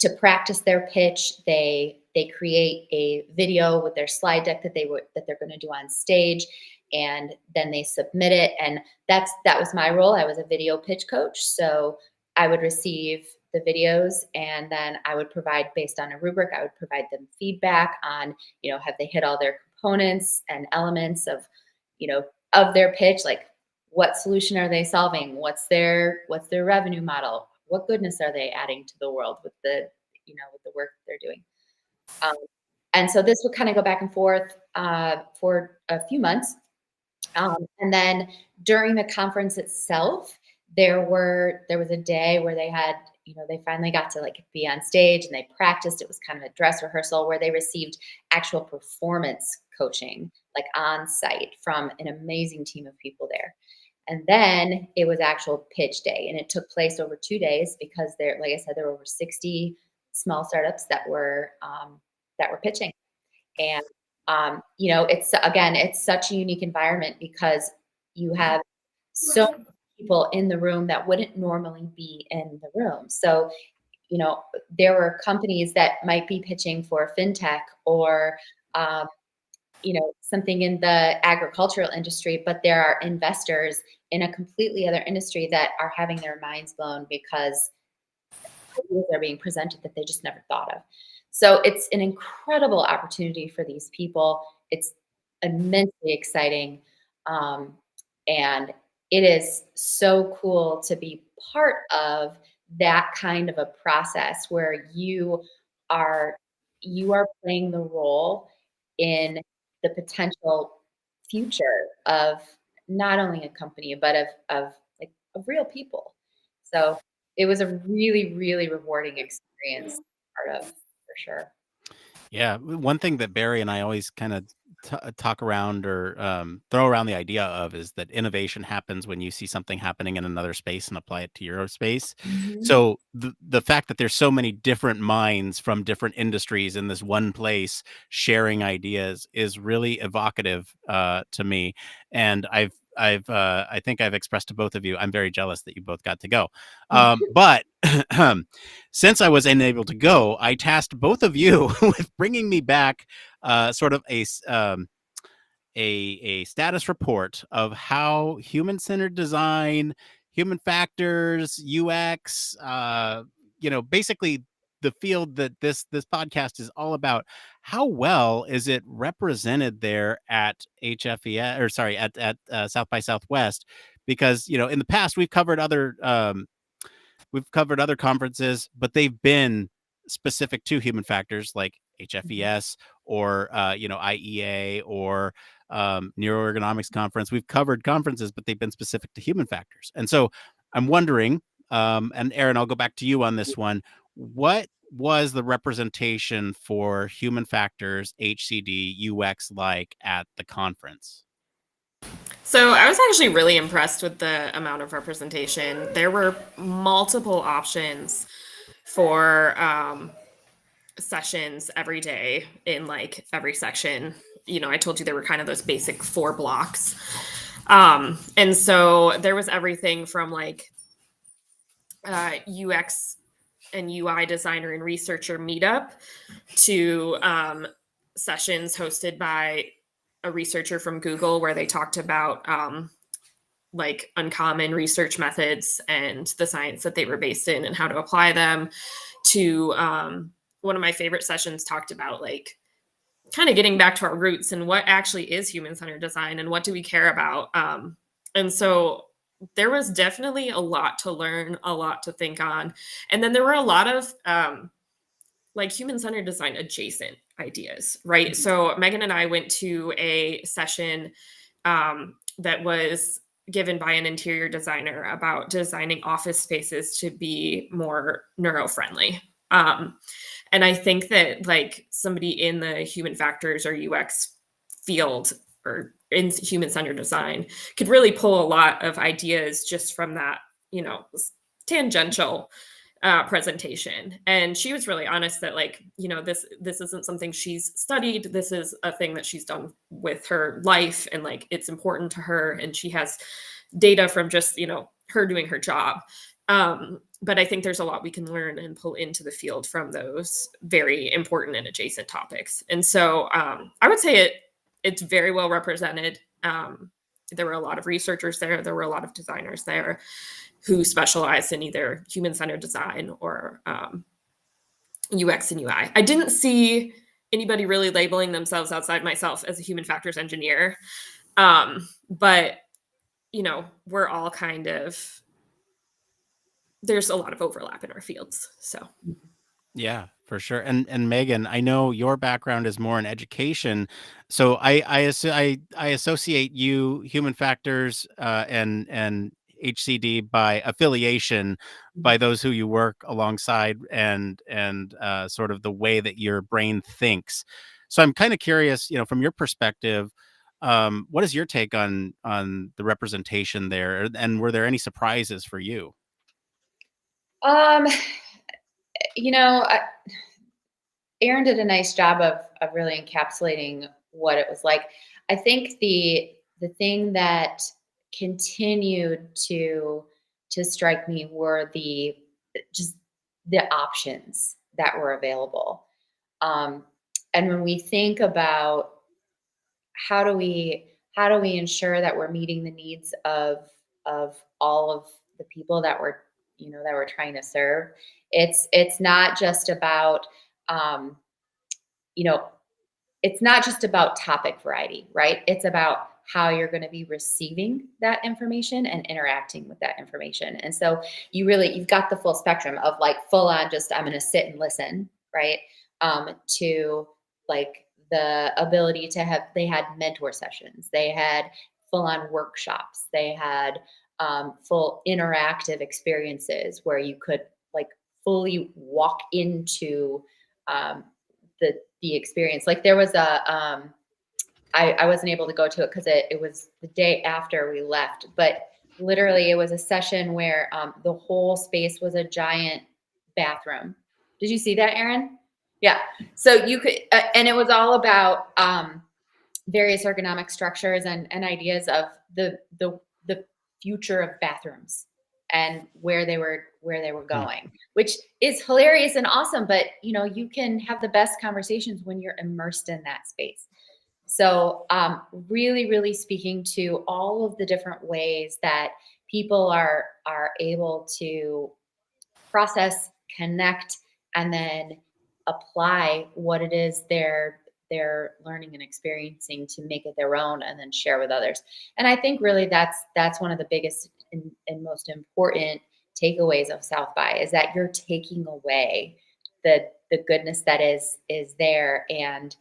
to practice their pitch, they create a video with their slide deck that they're going to do on stage, and then they submit it. And that was my role. I was a video pitch coach, so I would receive the videos, and then I would provide, based on a rubric, I would provide them feedback on, have they hit all their components and elements of, of their pitch, like what solution are they solving? What's their revenue model? What goodness are they adding to the world with the work they're doing? And so this would kind of go back and forth for a few months. And then during the conference itself, there was a day where they had, they finally got to like be on stage, and they practiced. It was kind of a dress rehearsal where they received actual performance coaching, like on site, from an amazing team of people there. And then it was actual pitch day, and it took place over 2 days because like I said, there were over 60 small startups that were pitching. And it's such a unique environment because you have so many people in the room that wouldn't normally be in the room. So, there were companies that might be pitching for fintech or, something in the agricultural industry, but there are investors in a completely other industry that are having their minds blown because ideas are being presented that they just never thought of. So it's an incredible opportunity for these people. It's immensely exciting. And it is so cool to be part of that kind of a process where you are playing the role in the potential future of not only a company, but of real people. So it was a really, really rewarding experience to be part of, for sure. Yeah, one thing that Barry and I always kind of talk around or throw around the idea of is that innovation happens when you see something happening in another space and apply it to your space. Mhm. So the fact that there's so many different minds from different industries in this one place sharing ideas is really evocative to me. And I think I've expressed to both of you, I'm very jealous that you both got to go. But since I was unable to go, I tasked both of you with bringing me back sort of a status report of how human-centered design, human factors, UX, basically the field that this podcast is all about. How well is it represented there at HFES, or sorry, at South by Southwest? Because in the past we've covered other conferences, but they've been specific to human factors like HFES or IEA or Neuroergonomics Conference. We've covered conferences, but they've been specific to human factors. And so I'm wondering, and Erin, I'll go back to you on this one. What was the representation for human factors, HCD, UX like at the conference? So I was actually really impressed with the amount of representation. There were multiple options for sessions every day in like every section. I told you there were kind of those basic 4 blocks. And so there was everything from like UX and UI designer and researcher meetup to sessions hosted by a researcher from Google where they talked about like uncommon research methods and the science that they were based in and how to apply them, to one of my favorite sessions talked about like kind of getting back to our roots and what actually is human-centered design and what do we care about. And so there was definitely a lot to learn, a lot to think on. And then there were a lot of like human-centered design adjacent ideas, right? So Megan and I went to a session that was given by an interior designer about designing office spaces to be more neuro-friendly. And I think that like somebody in the human factors or UX field or in human-centered design could really pull a lot of ideas just from that, you know, tangential presentation. And she was really honest that like, you know, this isn't something she's studied. This is a thing that she's done with her life, and like it's important to her, and she has data from just, you know, her doing her job. But I think there's a lot we can learn and pull into the field from those very important and adjacent topics. And so I would say it's very well represented. There were a lot of researchers there. There were a lot of designers there who specialized in either human-centered design or UX and UI. I didn't see anybody really labeling themselves outside myself as a human factors engineer. But, you know, we're all kind of, there's a lot of overlap in our fields. So Yeah, for sure. And Megan, I know your background is more in education, so I associate you human factors and HCD by affiliation, by those who you work alongside, and sort of the way that your brain thinks. So I'm kind of curious, you know, from your perspective, what is your take on the representation there, and were there any surprises for you? Um, you know, Erin did a nice job of really encapsulating what it was like. I think the thing that continued to strike me were just the options that were available. Um, and when we think about how do we ensure that we're meeting the needs of all of the people that we're, you know, that we're trying to serve, it's not just about you know, it's not just about topic variety, right? It's about how you're going to be receiving that information and interacting with that information. And so you've got the full spectrum of like full on just I'm going to sit and listen, right? To like the ability to they had mentor sessions, they had full on workshops, they had full interactive experiences where you could like fully walk into um, the experience. Like there was I wasn't able to go to it because it was the day after we left, but literally it was a session where the whole space was a giant bathroom. Did you see that, Erin? Yeah. So you could, and it was all about various ergonomic structures and ideas of the future of bathrooms and where they were going, which is hilarious and awesome. But you know, you can have the best conversations when you're immersed in that space. So really, really speaking to all of the different ways that people are able to process, connect, and then apply what it is they're learning and experiencing to make it their own and then share with others. And I think really that's one of the biggest and most important takeaways of South by is that you're taking away the goodness that is there, and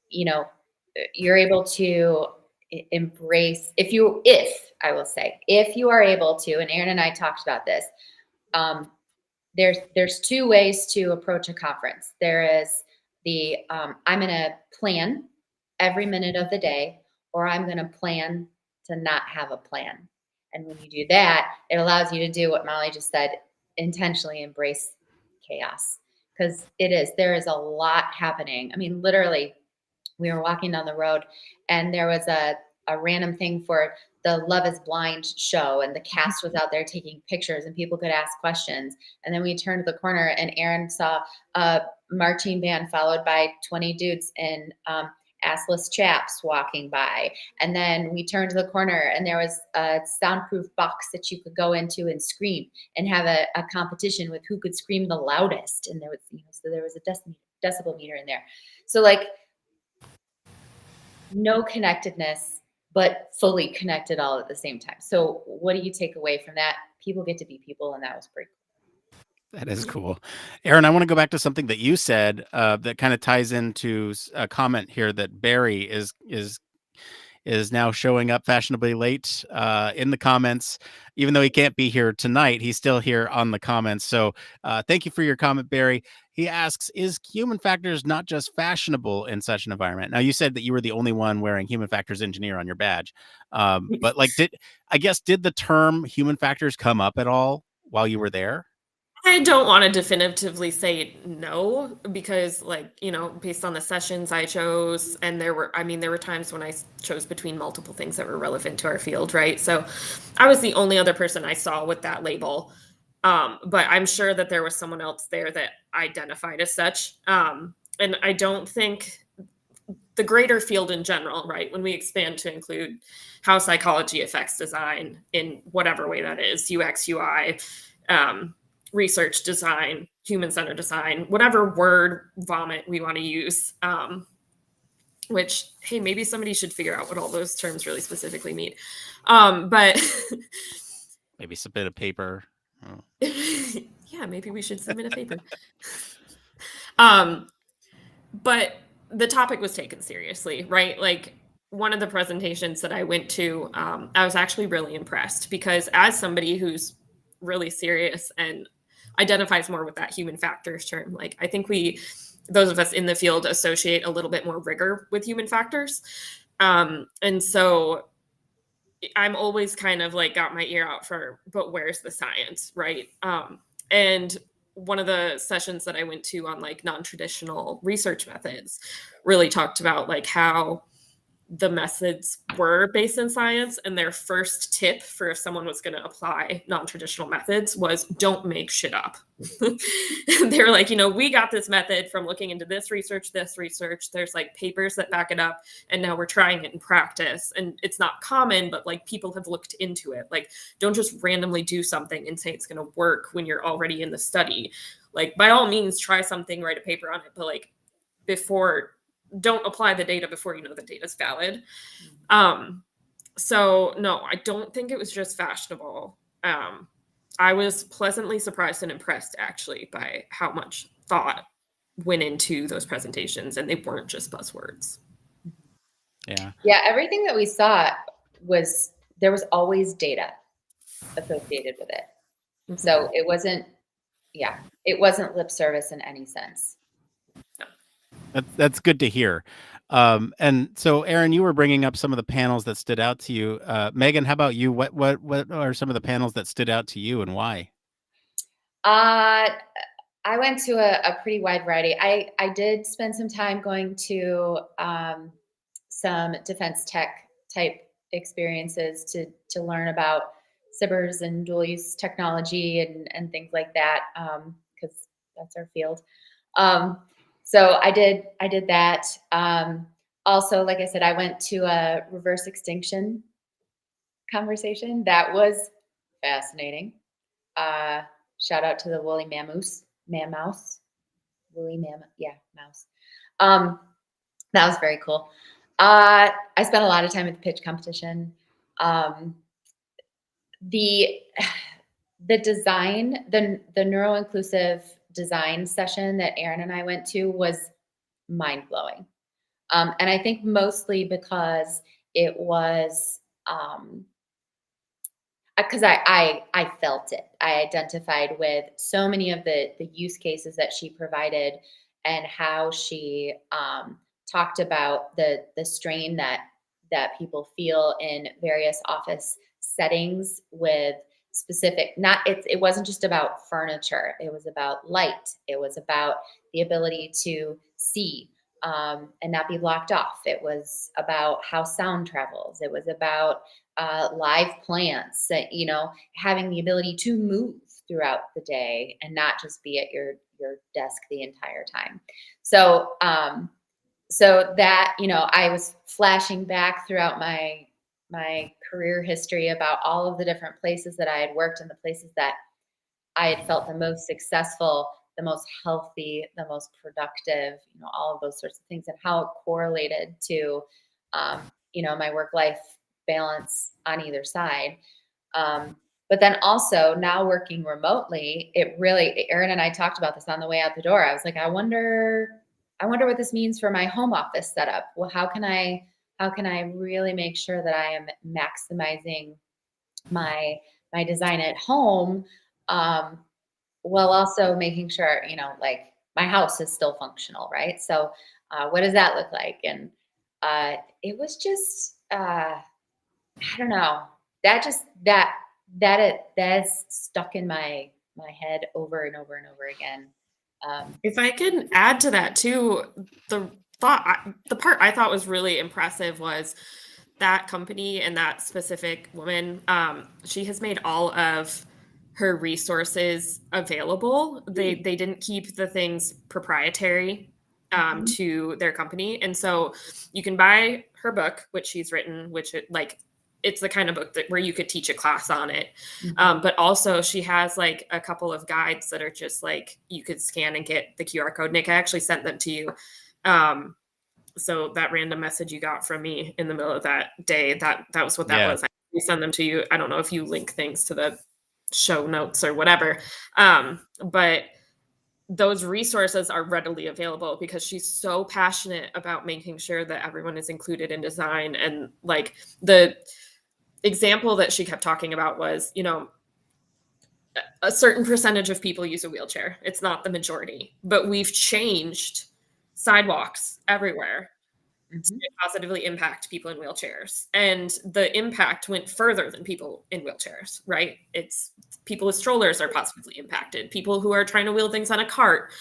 you know, you're able to embrace if you are able to, and Erin and I talked about this, there's two ways to approach a conference. There is the I'm going to plan every minute of the day, or I'm going to plan to not have a plan. And when you do that, it allows you to do what Molly just said, intentionally embrace chaos, because there is a lot happening. I mean, literally, we were walking down the road and there was a random thing for the Love is Blind show, and the cast was out there taking pictures and people could ask questions. And then we turned the corner and Erin saw a marching band followed by 20 dudes in assless chaps walking by. And then we turned the corner and there was a soundproof box that you could go into and scream and have a competition with who could scream the loudest. And there was, so there was a decibel meter in there. So like no connectedness, but fully connected all at the same time. So what do you take away from that? People get to be people, and that was pretty cool. That is cool. Erin, I want to go back to something that you said that kind of ties into a comment here that Barry is now showing up fashionably late in the comments. Even though he can't be here tonight, he's still here on the comments. So thank you for your comment, Barry. He asks, is human factors not just fashionable in such an environment? Now, you said that you were the only one wearing human factors engineer on your badge. But like, did the term human factors come up at all while you were there? I don't want to definitively say no, because like, based on the sessions I chose, and there were times when I chose between multiple things that were relevant to our field, right? So I was the only other person I saw with that label. But I'm sure that there was someone else there that identified as such. And I don't think the greater field in general, right, when we expand to include how psychology affects design in whatever way that is, UX, UI, research design, human-centered design, whatever word vomit we want to use, which, hey, maybe somebody should figure out what all those terms really specifically mean. But maybe submit a paper. Oh. Yeah, maybe we should submit a paper. But the topic was taken seriously, right? Like one of the presentations that I went to, I was actually really impressed, because as somebody who's really serious and identifies more with that human factors term, like I think those of us in the field associate a little bit more rigor with human factors. And so I'm always kind of like got my ear out for, but where's the science, right? And one of the sessions that I went to on like non-traditional research methods really talked about like how the methods were based in science, and their first tip for if someone was going to apply non-traditional methods was don't make shit up. They're like, we got this method from looking into this research, there's like papers that back it up, and now we're trying it in practice, and it's not common, but like people have looked into it. Like, don't just randomly do something and say it's going to work when you're already in the study. Like, by all means, try something, write a paper on it, but like don't apply the data before you know the data is valid. So no, I don't think it was just fashionable. I was pleasantly surprised and impressed actually by how much thought went into those presentations, and they weren't just buzzwords. Yeah, everything that we saw there was always data associated with it. Mm-hmm. So it wasn't lip service in any sense. That's good to hear. And so, Erin, you were bringing up some of the panels that stood out to you. Meghan, how about you? What are some of the panels that stood out to you, and why? I went to a pretty wide variety. I did spend some time going to some defense tech type experiences to learn about SIBRs and dual use technology and things like that, because that's our field. So I did that. Also, like I said, I went to a reverse extinction conversation. That was fascinating. Shout out to the woolly mouse. Mouse. That was very cool. I spent a lot of time at the pitch competition. The design, the neuro-inclusive design session that Erin and I went to was mind-blowing. And I think mostly because it was, because I felt it. I identified with so many of the use cases that she provided, and how she talked about the strain that people feel in various office settings with specific, it wasn't just about furniture. It was about light. It was about the ability to see and not be blocked off. It was about how sound travels. It was about live plants, having the ability to move throughout the day and not just be at your desk the entire time. So that, I was flashing back throughout my career history about all of the different places that I had worked, and the places that I had felt the most successful most healthy, the most productive, all of those sorts of things, and how it correlated to, my work-life balance on either side. But then also now working remotely, Erin and I talked about this on the way out the door. I was like, I wonder what this means for my home office setup. Well, how can I really make sure that I am maximizing my design at home, while also making sure, like my house is still functional, right? So what does that look like? And it was just, I don't know, that's stuck in my head over and over and over again. If I can add to that too, the part I thought was really impressive was that company and that specific woman. She has made all of her resources available. They didn't keep the things proprietary to their company, and so you can buy her book, which she's written, it's the kind of book where you could teach a class on it. But also she has like a couple of guides that are just like, you could scan and get the QR code. Nick, I actually sent them to you. So that random message you got from me in the middle of that day, that was what that was. I send them to you. I don't know if you link things to the show notes or whatever. But those resources are readily available because she's so passionate about making sure that everyone is included in design. And like the example that she kept talking about was, a certain percentage of people use a wheelchair. It's not the majority, but we've changed sidewalks everywhere to positively impact people in wheelchairs. And the impact went further than people in wheelchairs, right? It's people with strollers are positively impacted. People who are trying to wheel things on a cart.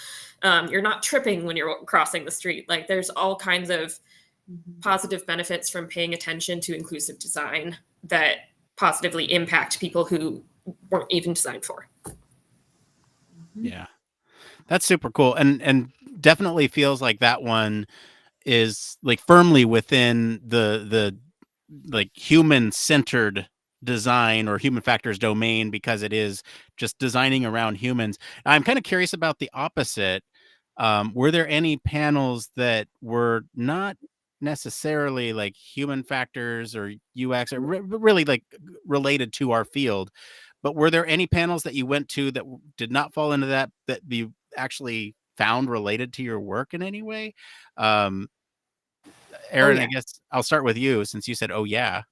You're not tripping when you're crossing the street. Like there's all kinds of positive benefits from paying attention to inclusive design that positively impact people who weren't even designed for. Yeah, that's super cool. And definitely feels like that one is like firmly within the like human centered design or human factors domain, because it is just designing around humans. I'm kind of curious about the opposite. Were there any panels that were not necessarily like human factors or UX or really like related to our field, but were there any panels that you went to that did not fall into that you actually found related to your work in any way? Erin, I guess I'll start with you since you said, "Oh yeah."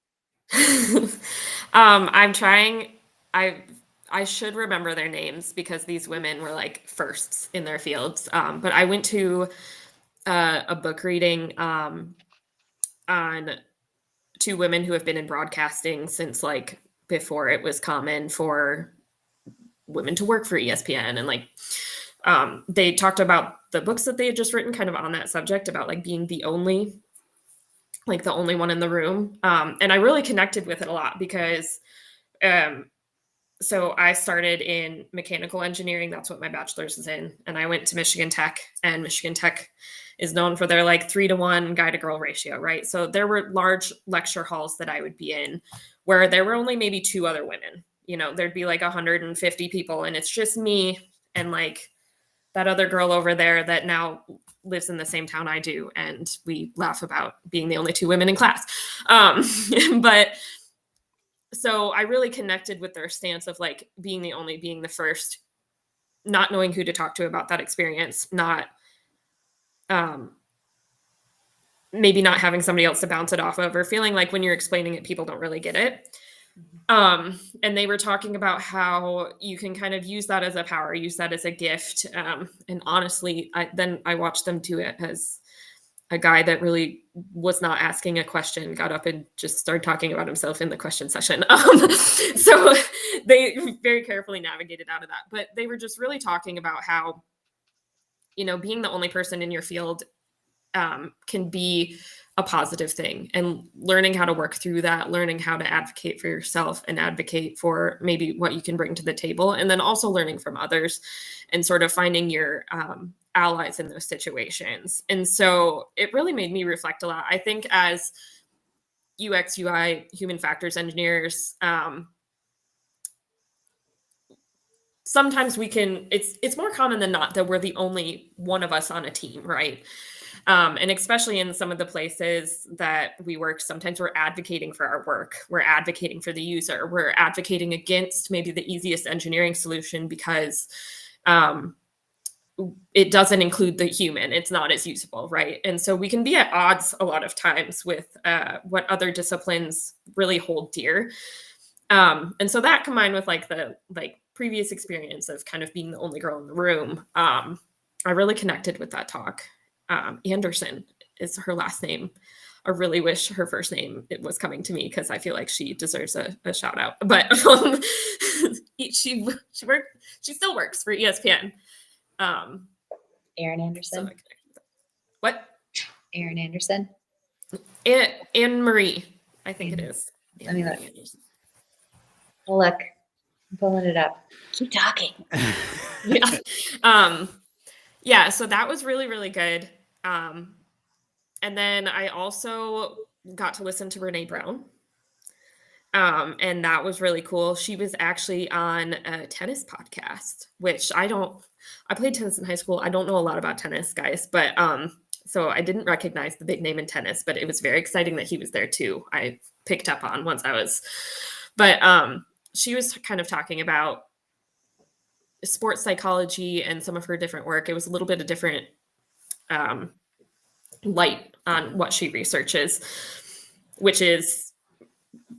I'm trying. I should remember their names because these women were like firsts in their fields. But I went to a book reading on two women who have been in broadcasting since like before it was common for women to work for ESPN, and like they talked about the books that they had just written kind of on that subject about like being the only one in the room. And I really connected with it a lot because so I started in mechanical engineering. That's what my bachelor's is in. And I went to Michigan Tech, and Michigan Tech is known for their like 3-to-1 guy to girl ratio, right? So there were large lecture halls that I would be in where there were only maybe 2 other women. There'd be like 150 people, and it's just me and like that other girl over there that now lives in the same town I do. And we laugh about being the only 2 women in class. But so I really connected with their stance of like being the first, not knowing who to talk to about that experience, not maybe not having somebody else to bounce it off of, or feeling like when you're explaining it, people don't really get it. And they were talking about how you can kind of use that as a power, use that as a gift. And honestly, I watched them do it as a guy that really was not asking a question, got up and just started talking about himself in the question session. So they very carefully navigated out of that. But they were just really talking about how, being the only person in your field can be a positive thing, and learning how to work through that, learning how to advocate for yourself and advocate for maybe what you can bring to the table. And then also learning from others and sort of finding your allies in those situations. And so it really made me reflect a lot. I think as UX, UI, human factors engineers, sometimes it's more common than not that we're the only one of us on a team, right? And especially in some of the places that we work, sometimes we're advocating for our work. We're advocating for the user. We're advocating against maybe the easiest engineering solution because it doesn't include the human. It's not as usable, right? And so we can be at odds a lot of times with what other disciplines really hold dear. And so that combined with like the previous experience of kind of being the only girl in the room, I really connected with that talk. Anderson is her last name. I really wish her first name was coming to me because I feel like she deserves a shout out. But she still works for ESPN. Erin Anderson. So what? Erin Anderson. Anne Marie, I think it is. Let me look. Oh, look, I'm pulling it up. Keep talking. Yeah. Yeah. So that was really, really good. And then I also got to listen to Brene Brown. And that was really cool. She was actually on a tennis podcast, which I played tennis in high school. I don't know a lot about tennis, guys, but so I didn't recognize the big name in tennis, but it was very exciting that he was there too. I picked up on once but she was kind of talking about sports psychology and some of her different work. It was a little bit of different light on what she researches, which is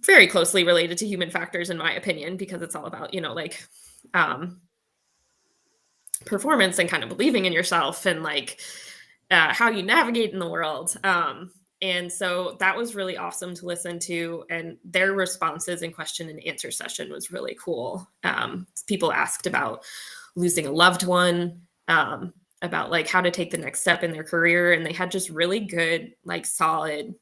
very closely related to human factors, in my opinion, because it's all about, performance and kind of believing in yourself and how you navigate in the world. And so that was really awesome to listen to. And their responses and question and answer session was really cool. People asked about losing a loved one, about how to take the next step in their career. And they had just really good, solid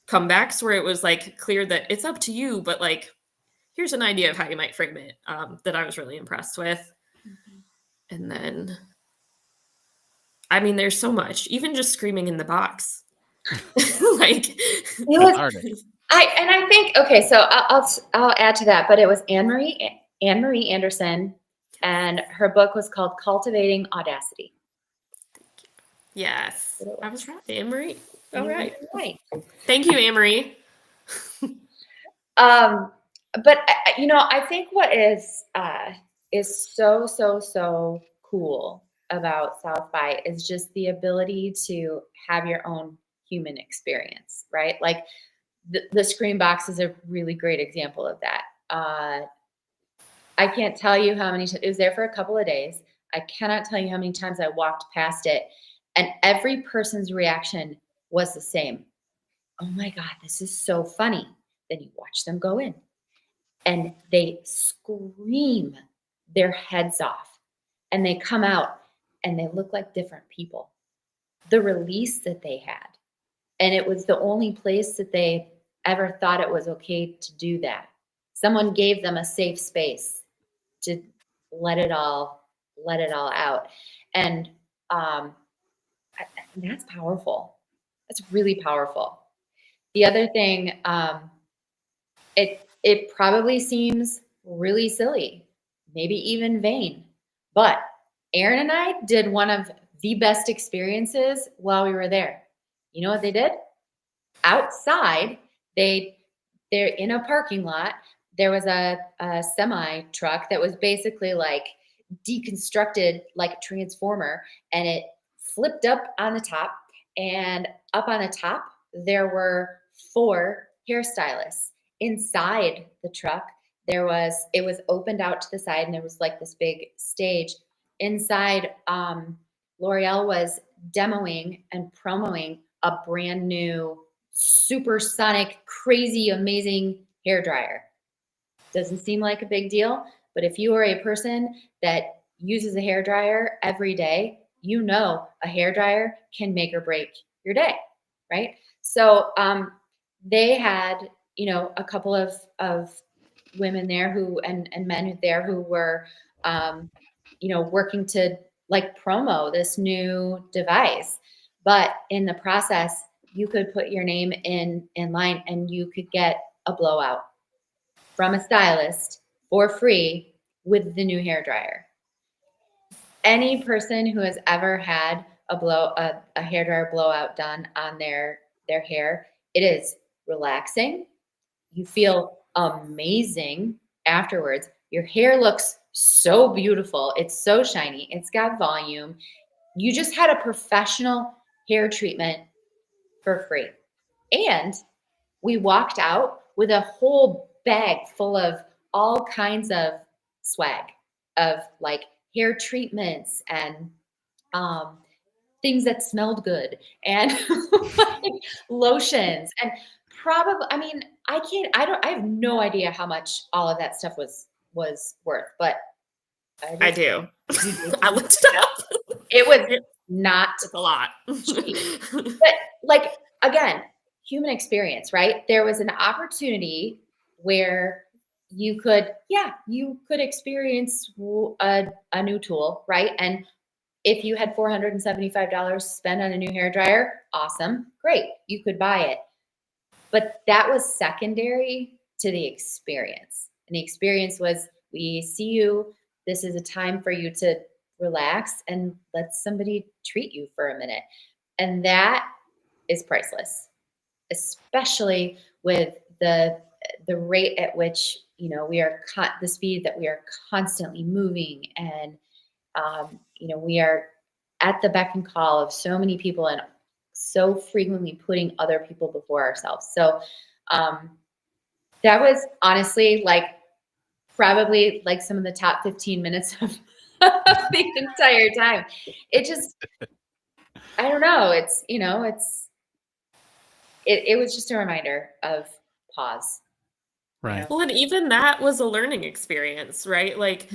comebacks where it was clear that it's up to you, but here's an idea of how you might frame it, that I was really impressed with. Mm-hmm. And then, there's so much, even just screaming in the box. It was, I think, okay, so I'll add to that, but it was Anne Marie Anderson, and her book was called Cultivating Audacity. Yes, I was right, Anne Marie. All right. Thank you, Anne Marie. But I think what is so cool about South by is just the ability to have your own human experience, right? The Scream Box is a really great example of that. I can't tell you how many times it was there for a couple of days. I cannot tell you how many times I walked past it, and every person's reaction was the same. Oh my God, this is so funny. Then you watch them go in and they scream their heads off, and they come out and they look like different people. The release that they had. And it was the only place that they ever thought it was okay to do that. Someone gave them a safe space to let it all out. And that's powerful. That's really powerful. The other thing, it probably seems really silly, maybe even vain, but Erin and I did one of the best experiences while we were there. You know what they did? Outside, they're in a parking lot. There was a semi truck that was basically deconstructed like a transformer, and it flipped up on the top, and up on the top, there were 4 hairstylists. Inside the truck, it was opened out to the side, and there was this big stage. Inside, L'Oreal was demoing and promoting a brand new supersonic, crazy, amazing hair dryer. Doesn't seem like a big deal, but if you are a person that uses a hair dryer every day, a hair dryer can make or break your day, right? So they had, a couple of women there and men there who were, working to promo this new device. But in the process, you could put your name in line and you could get a blowout from a stylist for free with the new hair dryer. Any person who has ever had a hair dryer blowout done on their hair, it is relaxing. You feel amazing afterwards. Your hair looks so beautiful. It's so shiny. It's got volume. You just had a professional hair treatment for free. And we walked out with a whole bag full of all kinds of swag of like hair treatments and things that smelled good and like lotions and probably, I mean, I have no idea how much all of that stuff was worth, but I do. I looked it up. It was not a lot. cheap. But like, again, human experience, right? There was an opportunity where you could experience a new tool, right? And if you had $475 to spend on a new hair dryer, awesome, great, you could buy it. But that was secondary to the experience. And the experience was, we see you, this is a time for you to relax and let somebody treat you for a minute. And that is priceless, especially with the rate at which, we are the speed that we are constantly moving, and we are at the beck and call of so many people and so frequently putting other people before ourselves. So that was honestly probably some of the top 15 minutes of the entire time. It just, I don't know. It's, it was just a reminder of pause. Right. Well, and even that was a learning experience, right? Like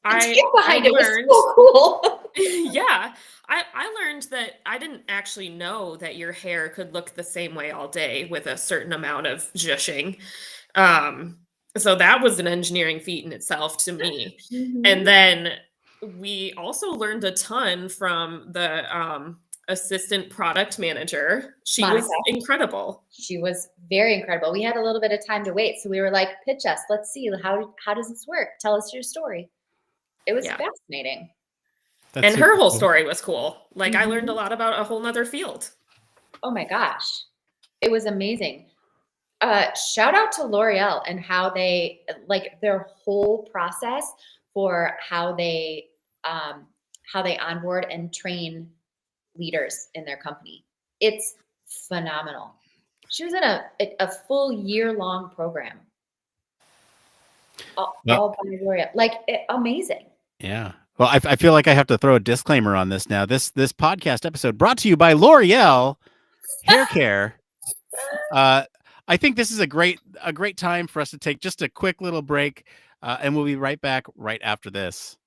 I behind it learned, was so cool. Yeah. I learned that I didn't actually know that your hair could look the same way all day with a certain amount of zhushing. So that was an engineering feat in itself to me. And then we also learned a ton from the assistant product manager. She Monica. was incredible. She was very incredible. We had a little bit of time to wait, so we were like, pitch us. Let's see, how does this work? Tell us your story. It was fascinating. And her whole story was cool. Like I learned a lot about a whole nother field. Oh my gosh. It was amazing. Shout out to L'Oreal and how they, their whole process for how they onboard and train leaders in their company. It's phenomenal. She was in a full year-long program. All by L'Oreal. Amazing. Yeah. Well, I feel like I have to throw a disclaimer on this now. This podcast episode brought to you by L'Oreal Hair Care. I think this is a great time for us to take just a quick little break, and we'll be right back right after this.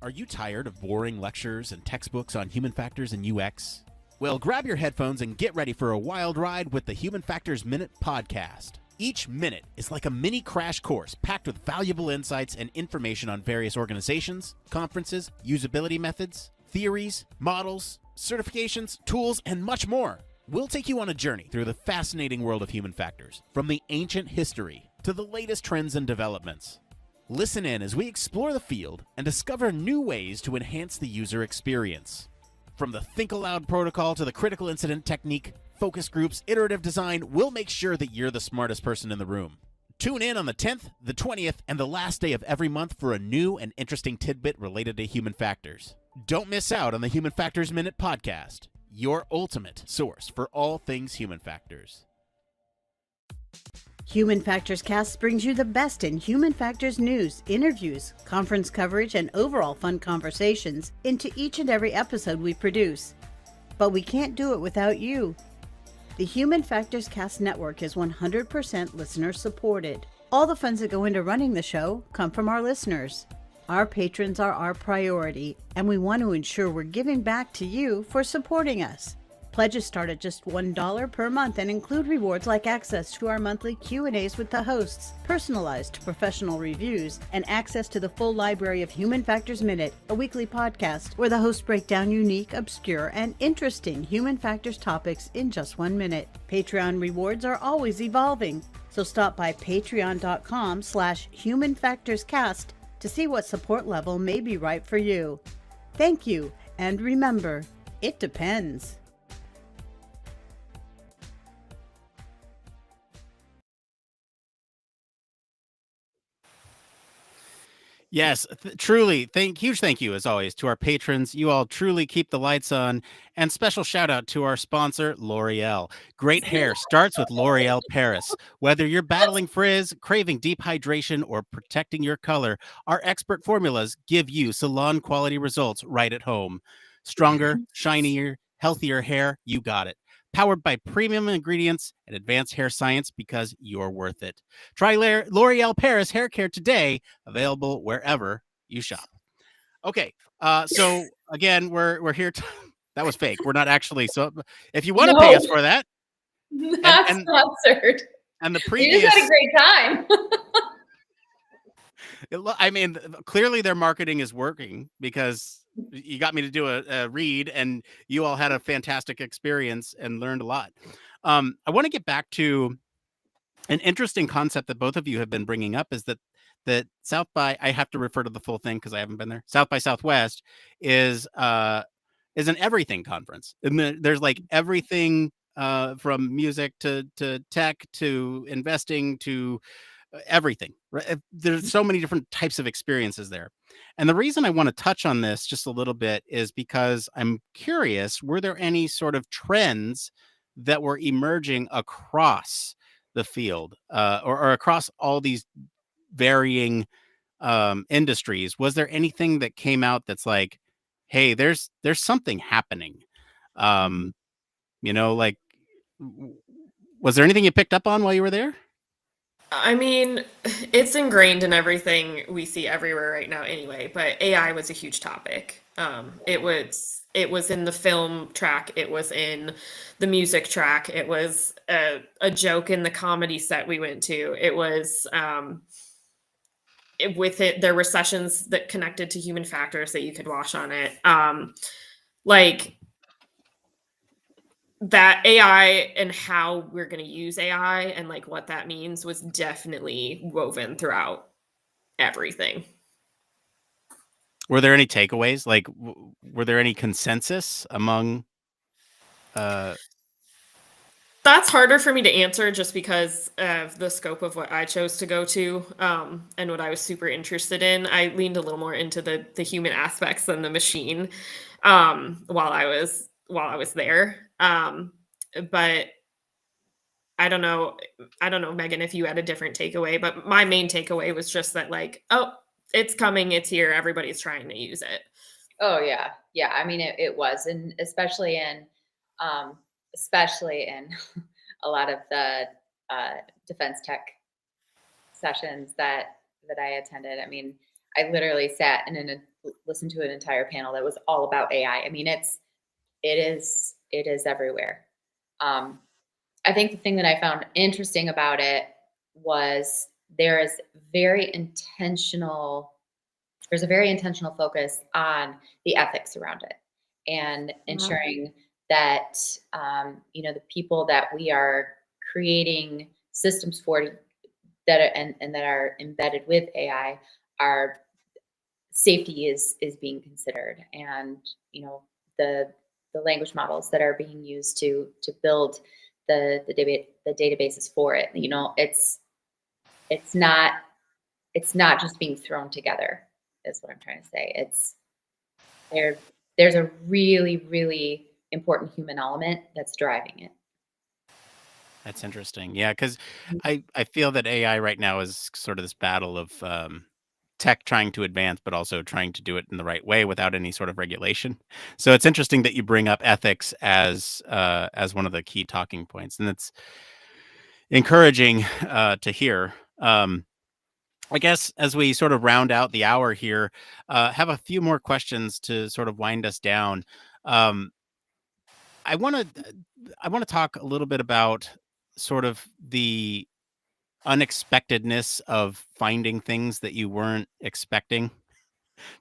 Are you tired of boring lectures and textbooks on human factors and UX? Well, grab your headphones and get ready for a wild ride with the Human Factors Minute podcast. Each minute is like a mini crash course packed with valuable insights and information on various organizations, conferences, usability methods, theories, models, certifications, tools, and much more. We'll take you on a journey through the fascinating world of human factors, from the ancient history to the latest trends and developments. Listen in as we explore the field and discover new ways to enhance the user experience. From the Think Aloud protocol to the critical incident technique, focus groups, iterative design, we'll make sure that you're the smartest person in the room. Tune in on the 10th, the 20th, and the last day of every month for a new and interesting tidbit related to human factors. Don't miss out on the Human Factors Minute podcast, your ultimate source for all things human factors. Human Factors Cast brings you the best in human factors news, interviews, conference coverage, and overall fun conversations into each and every episode we produce. But we can't do it without you. The Human Factors Cast network is 100% listener supported. All the funds that go into running the show come from our listeners. Our patrons are our priority, and we want to ensure we're giving back to you for supporting us. Pledges start at just $1 per month and include rewards like access to our monthly Q&As with the hosts, personalized professional reviews, and access to the full library of Human Factors Minute, a weekly podcast where the hosts break down unique, obscure, and interesting human factors topics in just 1 minute. Patreon rewards are always evolving, so stop by patreon.com/humanfactorscast to see what support level may be right for you. Thank you, and remember, it depends. Yes, truly. Huge thank you as always to our patrons. You all truly keep the lights on. And special shout out to our sponsor, L'Oreal. Great hair starts with L'Oreal Paris. Whether you're battling frizz, craving deep hydration, or protecting your color, our expert formulas give you salon quality results right at home. Stronger, shinier, healthier hair, you got it. Powered by premium ingredients and advanced hair science because you're worth it. Try L'Oreal Paris hair care today, available wherever you shop. Okay, so again, we're here. That was fake. We're not actually. So if you want to pay us for that, not sponsored. And the previous, you just had a great time. I mean, clearly their marketing is working because you got me to do a read and you all had a fantastic experience and learned a lot. I want to get back to an interesting concept that both of you have been bringing up is that South by, I have to refer to the full thing because I haven't been there. South by Southwest is an everything conference. And there's like everything from music to tech to investing to everything. Right? There's so many different types of experiences there. And the reason I want to touch on this just a little bit is because I'm curious, were there any sort of trends that were emerging across the field or across all these varying industries? Was there anything that came out that's like, hey, there's something happening? Like, was there anything you picked up on while you were there? I mean, it's ingrained in everything we see everywhere right now anyway, but AI was a huge topic. It was in the film track, it was in the music track, it was a joke in the comedy set we went to. It was with it, there were sessions that connected to human factors that you could watch on it. Like that AI and how we're going to use AI and like what that means was definitely woven throughout everything. Were there any takeaways? Like, were there any consensus among? That's harder for me to answer just because of the scope of what I chose to go to and what I was super interested in. I leaned a little more into the human aspects than the machine while I was there. But I don't know, Meghan, if you had a different takeaway, but my main takeaway was just that like, oh, it's coming, it's here, everybody's trying to use it. Oh yeah. Yeah. I mean, it was, and especially in a lot of the defense tech sessions that I attended. I mean, I literally sat and listened to an entire panel that was all about AI. I mean, it is everywhere. I think the thing that I found interesting about it was there's a very intentional focus on the ethics around it and ensuring that the people that we are creating systems for that are embedded with AI, our safety is being considered, and the language models that are being used to build the databases for it. It's not just being thrown together, is what I'm trying to say. There's a really, really important human element that's driving it. That's interesting. Yeah, because I feel that AI right now is sort of this battle of tech trying to advance, but also trying to do it in the right way without any sort of regulation. So it's interesting that you bring up ethics as one of the key talking points, and it's encouraging to hear. I guess as we sort of round out the hour here, have a few more questions to sort of wind us down. I want to talk a little bit about sort of the unexpectedness of finding things that you weren't expecting.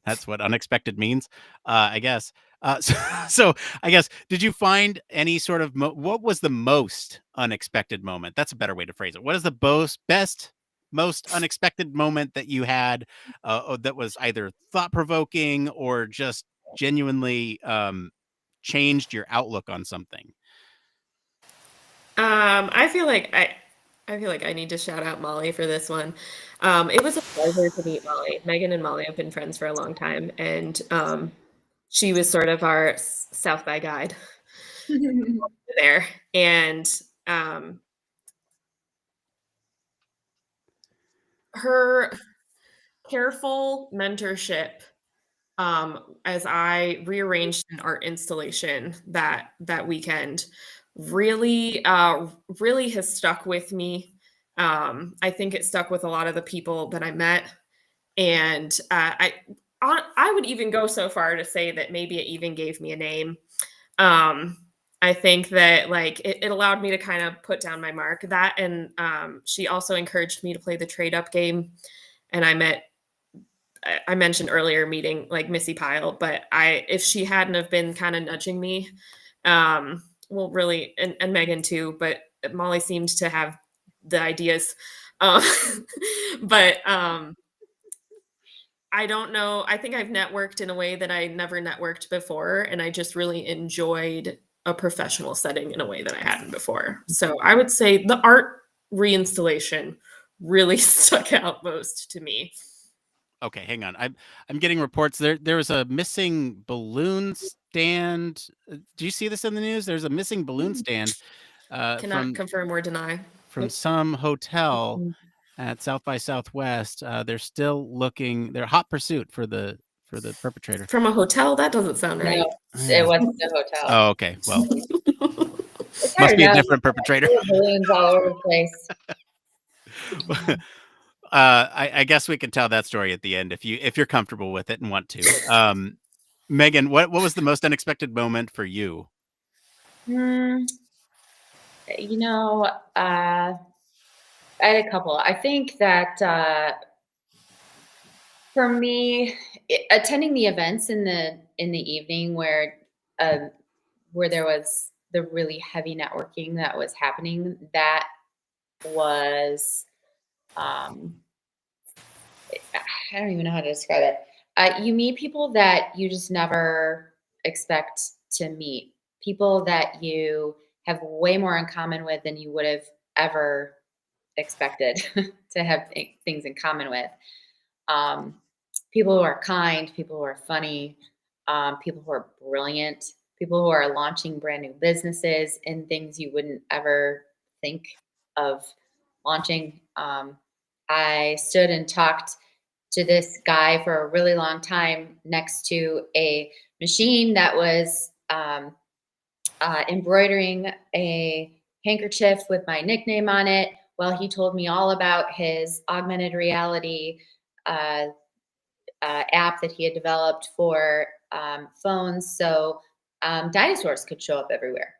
That's what unexpected means, I guess. So, so I guess, did you find any sort of what was the most unexpected moment? That's a better way to phrase it. What is the most unexpected moment that you had that was either thought provoking or just genuinely changed your outlook on something? I feel like I need to shout out Molly for this one. It was a pleasure to meet Molly. Megan and Molly have been friends for a long time, and she was sort of our South by guide there. And her careful mentorship as I rearranged an art installation that weekend really really has stuck with me. I think it stuck with a lot of the people that I met, and I would even go so far to say that maybe it even gave me a name. I think that like it allowed me to kind of put down my mark. That, and she also encouraged me to play the trade up game, and I mentioned earlier meeting like Missy Pyle, but if she hadn't have been kind of nudging me, well, really, and Megan too, but Molly seemed to have the ideas. Um, but I don't know. I think I've networked in a way that I never networked before, and I just really enjoyed a professional setting in a way that I hadn't before. So I would say the art reinstallation really stuck out most to me. Okay, hang on. I'm getting reports there was a missing balloon stand. Do you see this in the news? There's a missing balloon stand Cannot confirm or deny. from some hotel at South by Southwest. They're still looking. They're hot pursuit for the perpetrator. From a hotel? That doesn't sound right. No, it wasn't the hotel. Oh, okay. Well, It's must hard be a enough. different perpetrator. There were balloons all over the place. I guess we can tell that story at the end if you're comfortable with it and want to. Megan, what was the most unexpected moment for you? You know, I had a couple. I think that for me, attending the events in the evening where there was the really heavy networking that was happening, that was I don't even know how to describe it. You meet people that you just never expect to meet, people that you have way more in common with than you would have ever expected to have things in common with. Um, People who are kind, people who are funny, people who are brilliant, people who are launching brand new businesses and things you wouldn't ever think of launching. I stood and talked to this guy for a really long time next to a machine that was embroidering a handkerchief with my nickname on it, while he told me all about his augmented reality app that he had developed for phones, so dinosaurs could show up everywhere.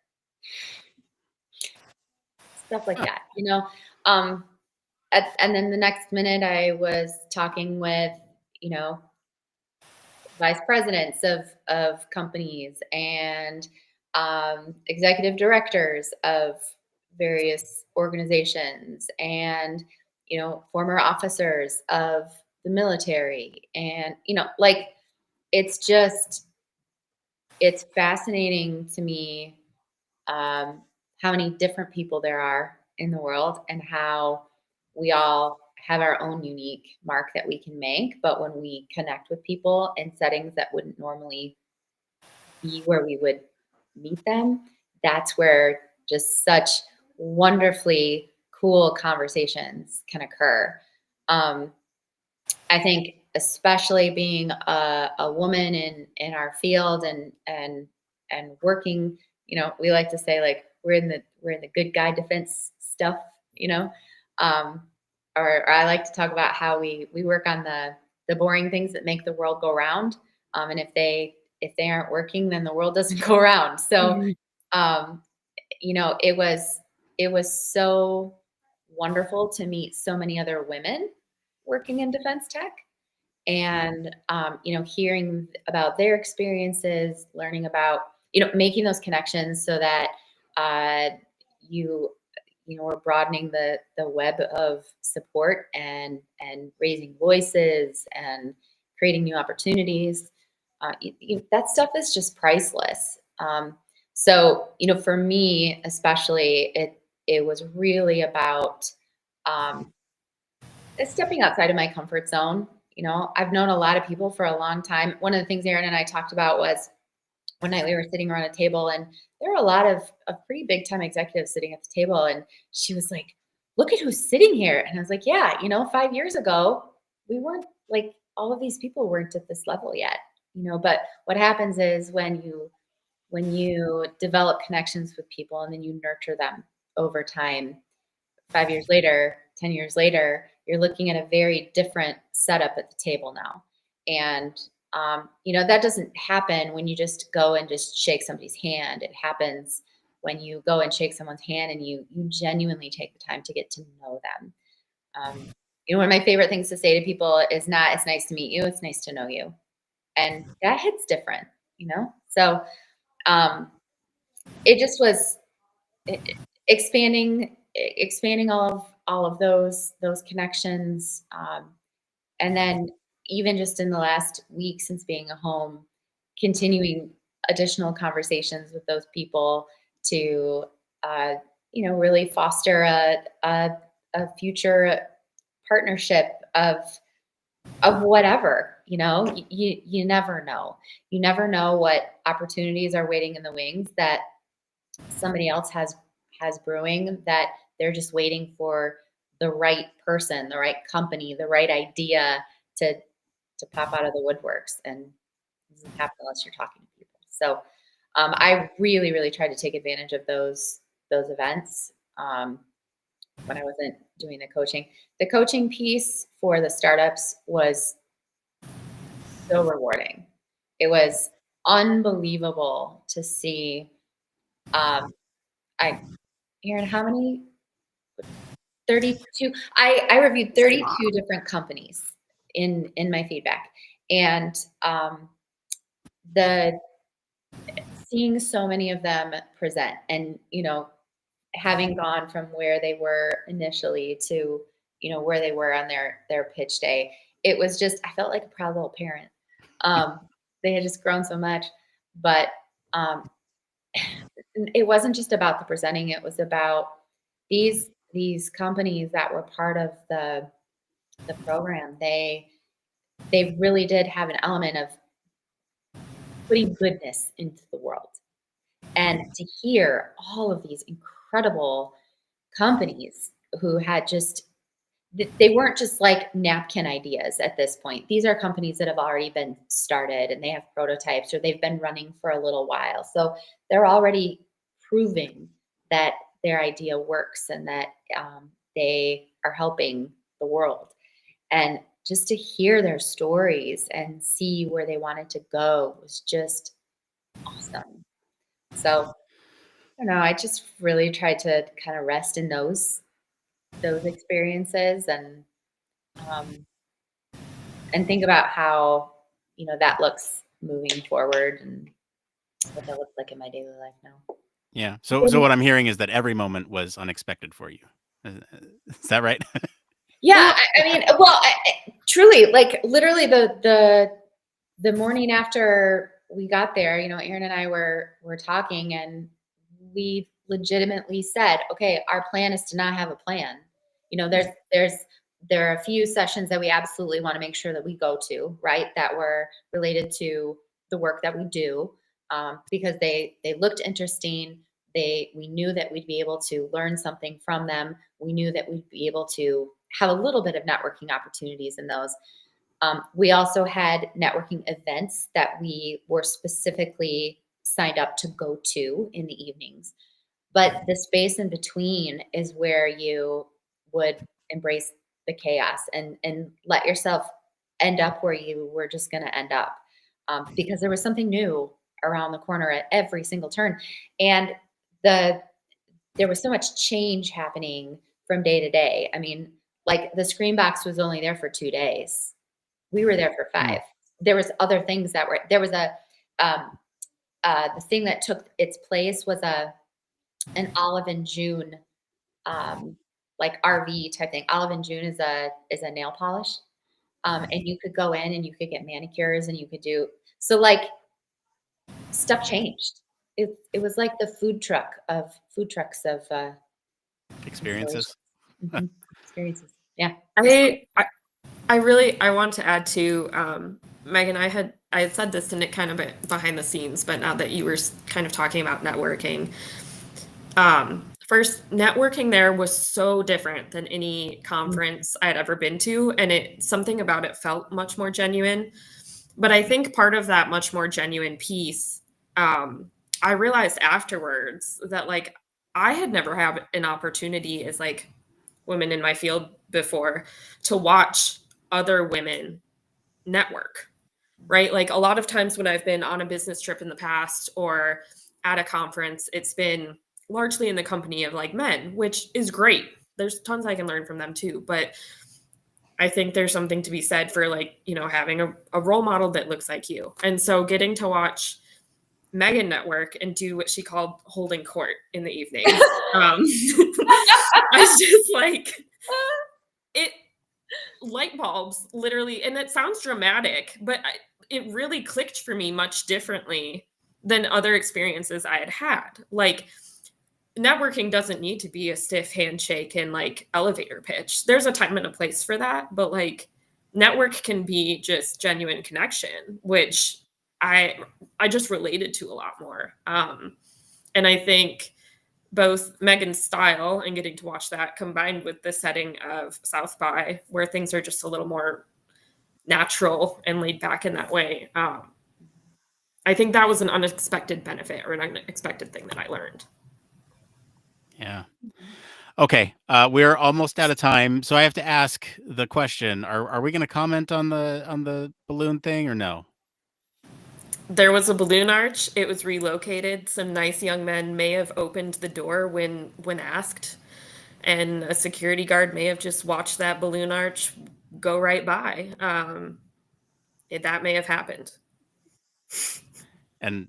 Stuff like that, you know. And then the next minute, I was talking with, you know, vice presidents of companies and executive directors of various organizations, and you know, former officers of the military, and you know, like it's fascinating to me how many different people there are in the world, and how we all have our own unique mark that we can make. But when we connect with people in settings that wouldn't normally be where we would meet them, that's where just such wonderfully cool conversations can occur. I think especially being a woman in our field, and working, you know, we like to say like we're in the good guy defense stuff, you know, or I like to talk about how we work on the boring things that make the world go round, and if they aren't working, then the world doesn't go around. So um, it was so wonderful to meet so many other women working in defense tech, and hearing about their experiences, learning about making those connections so that uh, you we're broadening the web of support and raising voices and creating new opportunities. That stuff is just priceless. So for me especially, it was really about stepping outside of my comfort zone. I've known a lot of people for a long time. One of the things Erin and I talked about was one night we were sitting around a table, and there were a lot of pretty big time executives sitting at the table. And she was like, look at who's sitting here. And I was like, yeah, 5 years ago, we weren't like, all of these people weren't at this level yet, but what happens is when you develop connections with people and then you nurture them over time, 5 years later, 10 years later, you're looking at a very different setup at the table now. And, that doesn't happen when you just go and just shake somebody's hand. It happens when you go and shake someone's hand and you genuinely take the time to get to know them. One of my favorite things to say to people is not, it's nice to meet you, it's nice to know you. And that hits different, So it just was expanding all of those connections, and then even just in the last week since being home, continuing additional conversations with those people to really foster a future partnership of whatever. You never know. You never know what opportunities are waiting in the wings that somebody else has brewing, that they're just waiting for the right person, the right company, the right idea to pop out of the woodworks. And it doesn't happen unless you're talking to people. So I really, really tried to take advantage of those events when I wasn't doing the coaching. The coaching piece for the startups was so rewarding. It was unbelievable to see. Erin, how many? 32. I reviewed 32 different companies in my feedback, and the seeing so many of them present, and having gone from where they were initially to where they were on their pitch day, it was just, I felt like a proud little parent. They had just grown so much, but it wasn't just about the presenting. It was about these companies that were part of the program. They really did have an element of putting goodness into the world. And to hear all of these incredible companies who had just, they weren't just like napkin ideas at this point. These are companies that have already been started and they have prototypes, or they've been running for a little while. So they're already proving that their idea works and that they are helping the world. And just to hear their stories and see where they wanted to go was just awesome. So I don't know, I just really tried to kind of rest in those experiences and think about how that looks moving forward and what that looks like in my daily life now. Yeah. So what I'm hearing is that every moment was unexpected for you. Is that right? Yeah. I mean, well, truly, like literally the morning after we got there, Erin and I were talking, and we legitimately said, okay, our plan is to not have a plan. There are a few sessions that we absolutely want to make sure that we go to, right? That were related to the work that we do, because they looked interesting. We knew that we'd be able to learn something from them. We knew that we'd be able to have a little bit of networking opportunities in those. We also had networking events that we were specifically signed up to go to in the evenings. But the space in between is where you would embrace the chaos and let yourself end up where you were just going to end up, because there was something new around the corner at every single turn. And there was so much change happening from day to day. I mean, like the screen box was only there for 2 days. We were there for 5. There was other things that were there. Was the thing that took its place was an Olive and June, like RV type thing. Olive and June is a nail polish, and you could go in and you could get manicures and you could do so. Like stuff changed. It was like the food trucks of experiences. Experiences. Yeah. I want to add to Megan. I had said this in it kind of behind the scenes, but now that you were kind of talking about networking, first networking there was so different than any conference I had ever been to, and something about it felt much more genuine. But I think part of that much more genuine piece, I realized afterwards that like I had never had an opportunity as like women in my field before to watch other women network, right? Like a lot of times when I've been on a business trip in the past or at a conference, it's been largely in the company of like men, which is great. There's tons I can learn from them too. But I think there's something to be said for like, you know, having a role model that looks like you. And so getting to watch Meghan network and do what she called holding court in the evening. I was just like, it light bulbs literally, and it sounds dramatic, but it really clicked for me much differently than other experiences I had had. Like networking doesn't need to be a stiff handshake and like elevator pitch. There's a time and a place for that, but like network can be just genuine connection, which I just related to a lot more. And I think both Meghan's style and getting to watch that combined with the setting of South by, where things are just a little more natural and laid back in that way. I think that was an unexpected benefit or an unexpected thing that I learned. Yeah. Okay. We're almost out of time. So I have to ask the question, are we going to comment on the balloon thing or no? There was a balloon arch. It was relocated. Some nice young men may have opened the door when asked, and a security guard may have just watched that balloon arch go right by. That may have happened. And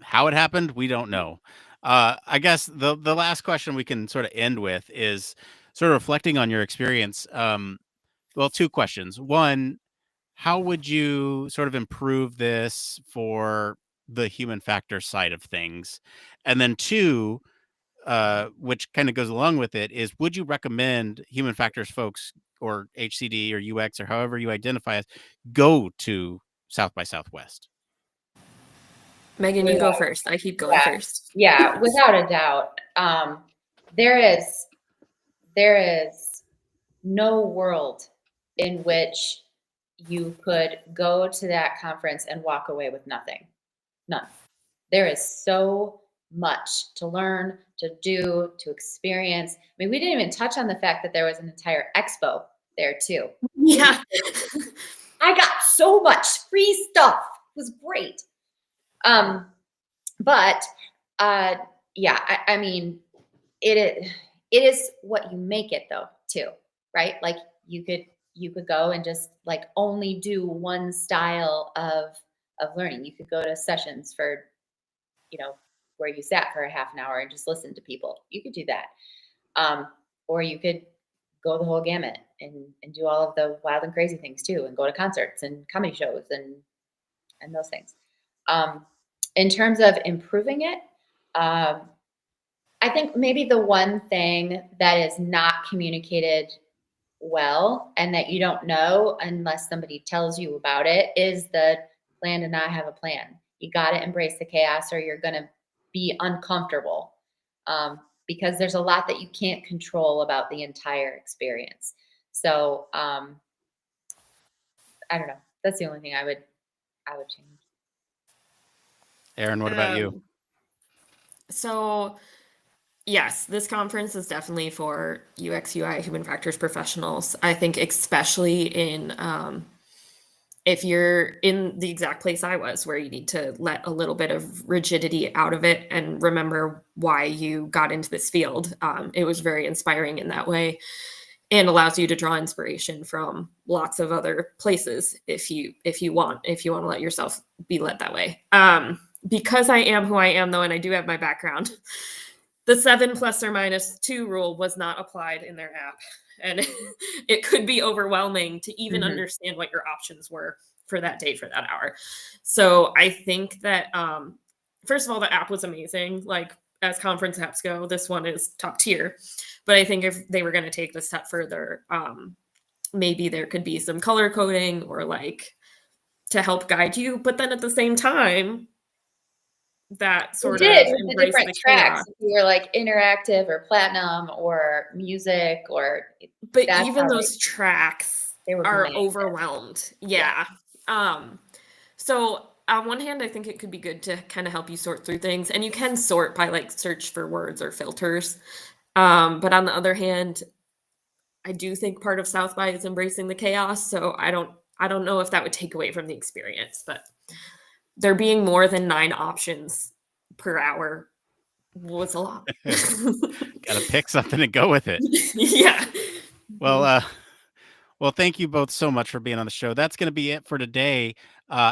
how it happened, we don't know. I guess the last question we can sort of end with is sort of reflecting on your experience. Well, 2 questions. One, how would you sort of improve this for the human factor side of things? And then 2, which kind of goes along with it, is would you recommend human factors folks or HCD or UX or however you identify as go to South by Southwest? Megan, you go first. I keep going first. Yeah, without a doubt. There is no world in which you could go to that conference and walk away with nothing. None. There is so much to learn, to do, to experience. I mean, we didn't even touch on the fact that there was an entire expo there too. Yeah. I got so much free stuff. It was great. But yeah, I mean, it is what you make it though too, right? Like you could go and just like only do one style of learning. You could go to sessions for, you know, where you sat for a half an hour and just listen to people. You could do that. Or you could go the whole gamut and do all of the wild and crazy things too, and go to concerts and comedy shows and those things. In terms of improving it, I think maybe the one thing that is not communicated well and that you don't know unless somebody tells you about it is the plan to not have a plan. You got to embrace the chaos or you're going to be uncomfortable, because there's a lot that you can't control about the entire experience. So I don't know. That's the only thing I would change. Erin, what about you? So yes, this conference is definitely for UX, UI, human factors professionals. I think especially in if you're in the exact place I was, where you need to let a little bit of rigidity out of it and remember why you got into this field, it was very inspiring in that way, and allows you to draw inspiration from lots of other places if you want to let yourself be led that way. Because I am who I am, though, and I do have my background, the 7+or-2 rule was not applied in their app. And it could be overwhelming to even understand what your options were for that day, for that hour. So I think that, first of all, the app was amazing. Like, as conference apps go, this one is top tier. But I think if they were going to take this step further, maybe there could be some color coding or like to help guide you. But then at the same time, that sort of the different tracks. If you were like interactive or platinum or music or, but even those tracks are overwhelmed. Yeah. So on one hand, I think it could be good to kind of help you sort through things, and you can sort by like search for words or filters. But on the other hand, I do think part of South by is embracing the chaos. So I don't know if that would take away from the experience, but there being more than 9 options per hour was a lot. Gotta pick something to go with it. Yeah. Well, thank you both so much for being on the show. That's going to be it for today.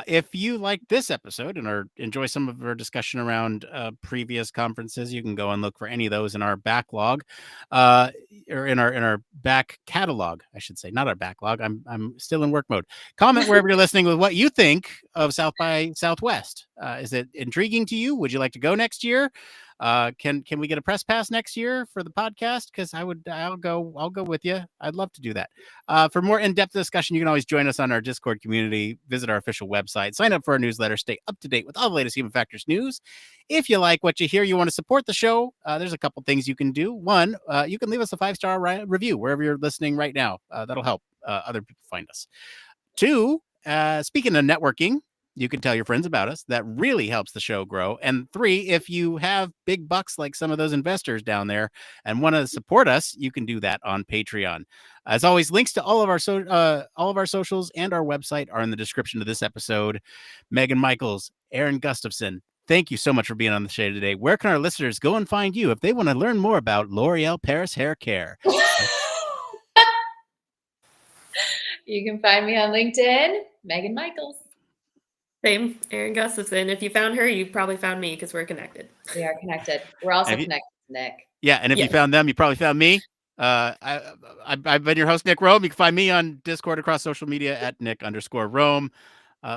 If you like this episode and enjoy some of our discussion around previous conferences, you can go and look for any of those in our backlog, or in our back catalog, I should say, not our backlog. I'm still in work mode. Comment wherever you're listening with what you think of South by Southwest. Is it intriguing to you? Would you like to go next year? Can we get a press pass next year for the podcast? Because I'll go with you. I'd love to do that. For more in-depth discussion, you can always join us on our Discord community, visit our official website, sign up for our newsletter, stay up to date with all the latest Human Factors news. If you like what you hear, you want to support the show, there's a couple things you can do. One, you can leave us a 5-star review wherever you're listening right now. That'll help other people find us. 2, speaking of networking, you can tell your friends about us. That really helps the show grow. And 3, if you have big bucks like some of those investors down there and want to support us, you can do that on Patreon. As always, links to all of our socials and our website are in the description of this episode. Meghan Michaels, Erin Gustafson, thank you so much for being on the show today. Where can our listeners go and find you if they want to learn more about L'Oreal Paris Hair Care? You can find me on LinkedIn, Meghan Michaels. Same, Erin Gustafson. If you found her, you probably found me because we're connected. We are connected. We're also connected, Nick. Yeah, and if you found them, you probably found me. I've been your host, Nick Rome. You can find me on Discord across social media at Nick_Rome.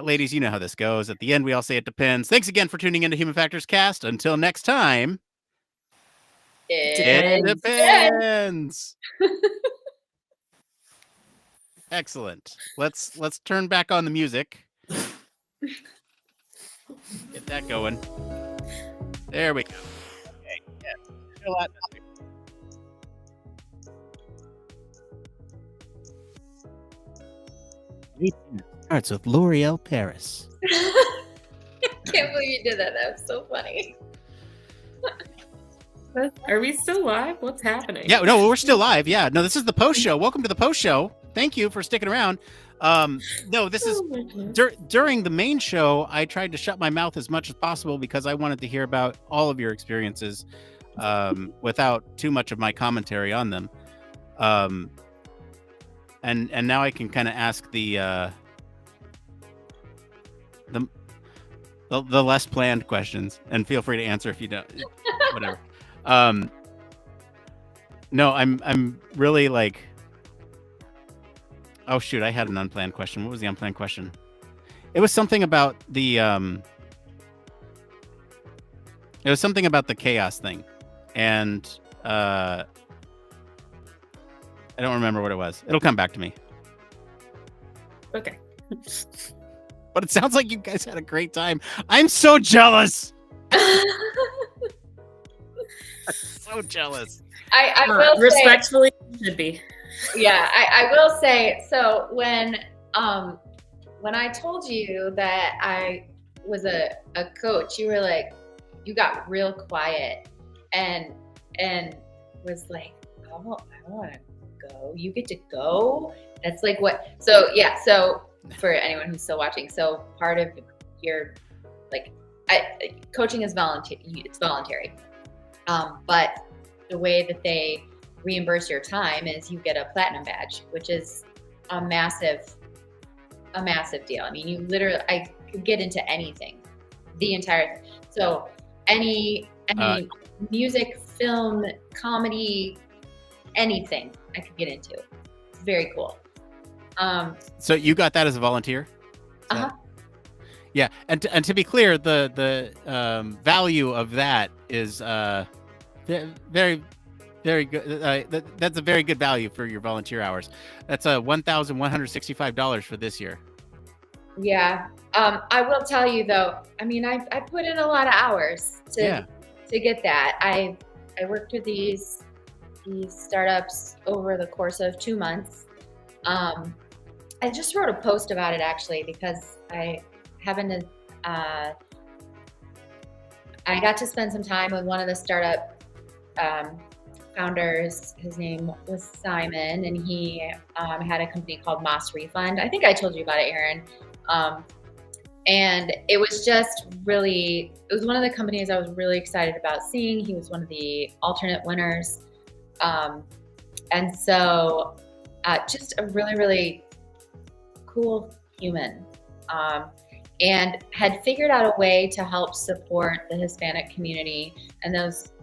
Ladies, you know how this goes. At the end, we all say it depends. Thanks again for tuning into Human Factors Cast. Until next time, it depends. Excellent. Let's turn back on the music. Get that going. There we go. Okay. Yeah. Chill out. Starts with L'Oreal Paris. I can't believe you did that. That was so funny. Are we still live? What's happening? Yeah, no, we're still live. Yeah, no, this is the post show. Welcome to the post show. Thank you for sticking around. No, this is during the main show. I tried to shut my mouth as much as possible because I wanted to hear about all of your experiences without too much of my commentary on them. And now I can kind of ask the less planned questions, and feel free to answer if you don't. Whatever. No, I'm really like. Oh shoot! I had an unplanned question. What was the unplanned question? It was something about the It was something about the chaos thing, and I don't remember what it was. It'll come back to me. Okay. But it sounds like you guys had a great time. I'm so jealous. So jealous. I will respectfully should be. Yeah, I will say, so when I told you that I was a coach, you were like, you got real quiet and was like, I want to go. You get to go? That's like what, so yeah, so for anyone who's still watching. So part of your coaching is volunteer. It's voluntary, but the way that they reimburse your time is you get a platinum badge, which is a massive deal. I mean, you literally, I could get into anything, the entire. So any music, film, comedy, anything I could get into. It's very cool. So you got that as a volunteer? Uh-huh. Yeah, and to be clear, the value of that is very, very good. That's a very good value for your volunteer hours. That's $1,165 for this year. Yeah. I will tell you though, I mean, I put in a lot of hours to get that. I worked with these startups over the course of 2 months. I just wrote a post about it actually, because I got to spend some time with one of the startup founders. His name was Simon, and he had a company called Moss Refund. I think I told you about it, Erin. And it was just really, it was one of the companies I was really excited about seeing. He was one of the alternate winners. And so just a really, really cool human. And had figured out a way to help support the Hispanic community and those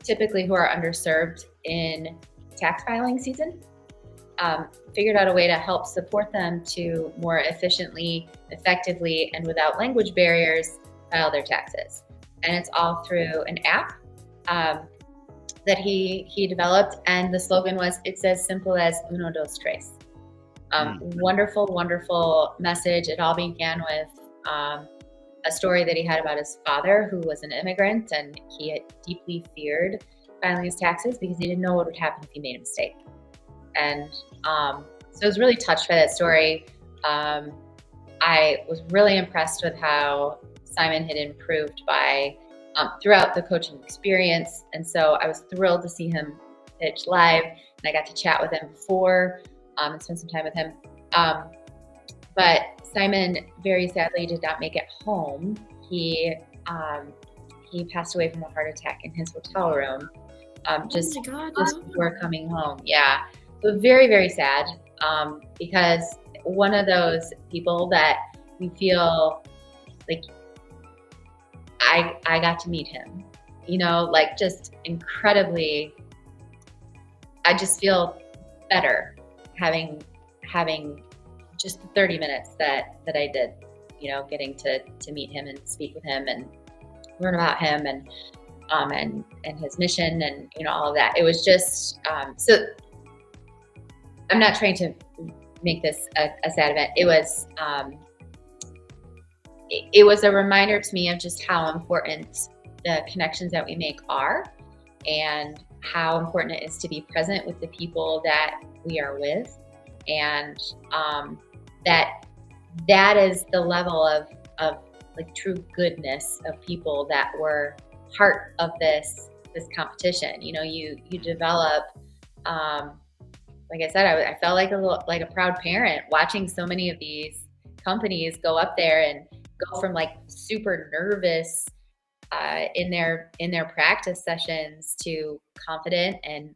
typically who are underserved in tax filing season. Figured out a way to help support them to more efficiently, effectively, and without language barriers file their taxes. And it's all through an app that he developed, and the slogan was, "It's as simple as uno, dos, tres." Wonderful, wonderful message. It all began with a story that he had about his father, who was an immigrant, and he had deeply feared filing his taxes because he didn't know what would happen if he made a mistake. And so I was really touched by that story. I was really impressed with how Simon had improved by throughout the coaching experience. And so I was thrilled to see him pitch live, and I got to chat with him before and spend some time with him. But Simon very sadly did not make it home. He passed away from a heart attack in his hotel room just before coming home. Yeah. So very, very sad because one of those people that we feel like I got to meet him, you know, like just incredibly, I just feel better having just the 30 minutes that I did, you know, getting to meet him and speak with him and learn about him and his mission and, you know, all of that. It was just, so I'm not trying to make this a sad event. It was a reminder to me of just how important the connections that we make are, and how important it is to be present with the people that we are with, and that is the level of like true goodness of people that were part of this competition. You know, you develop. Like I said, I felt like a proud parent watching so many of these companies go up there and go from like super nervous in their practice sessions to confident and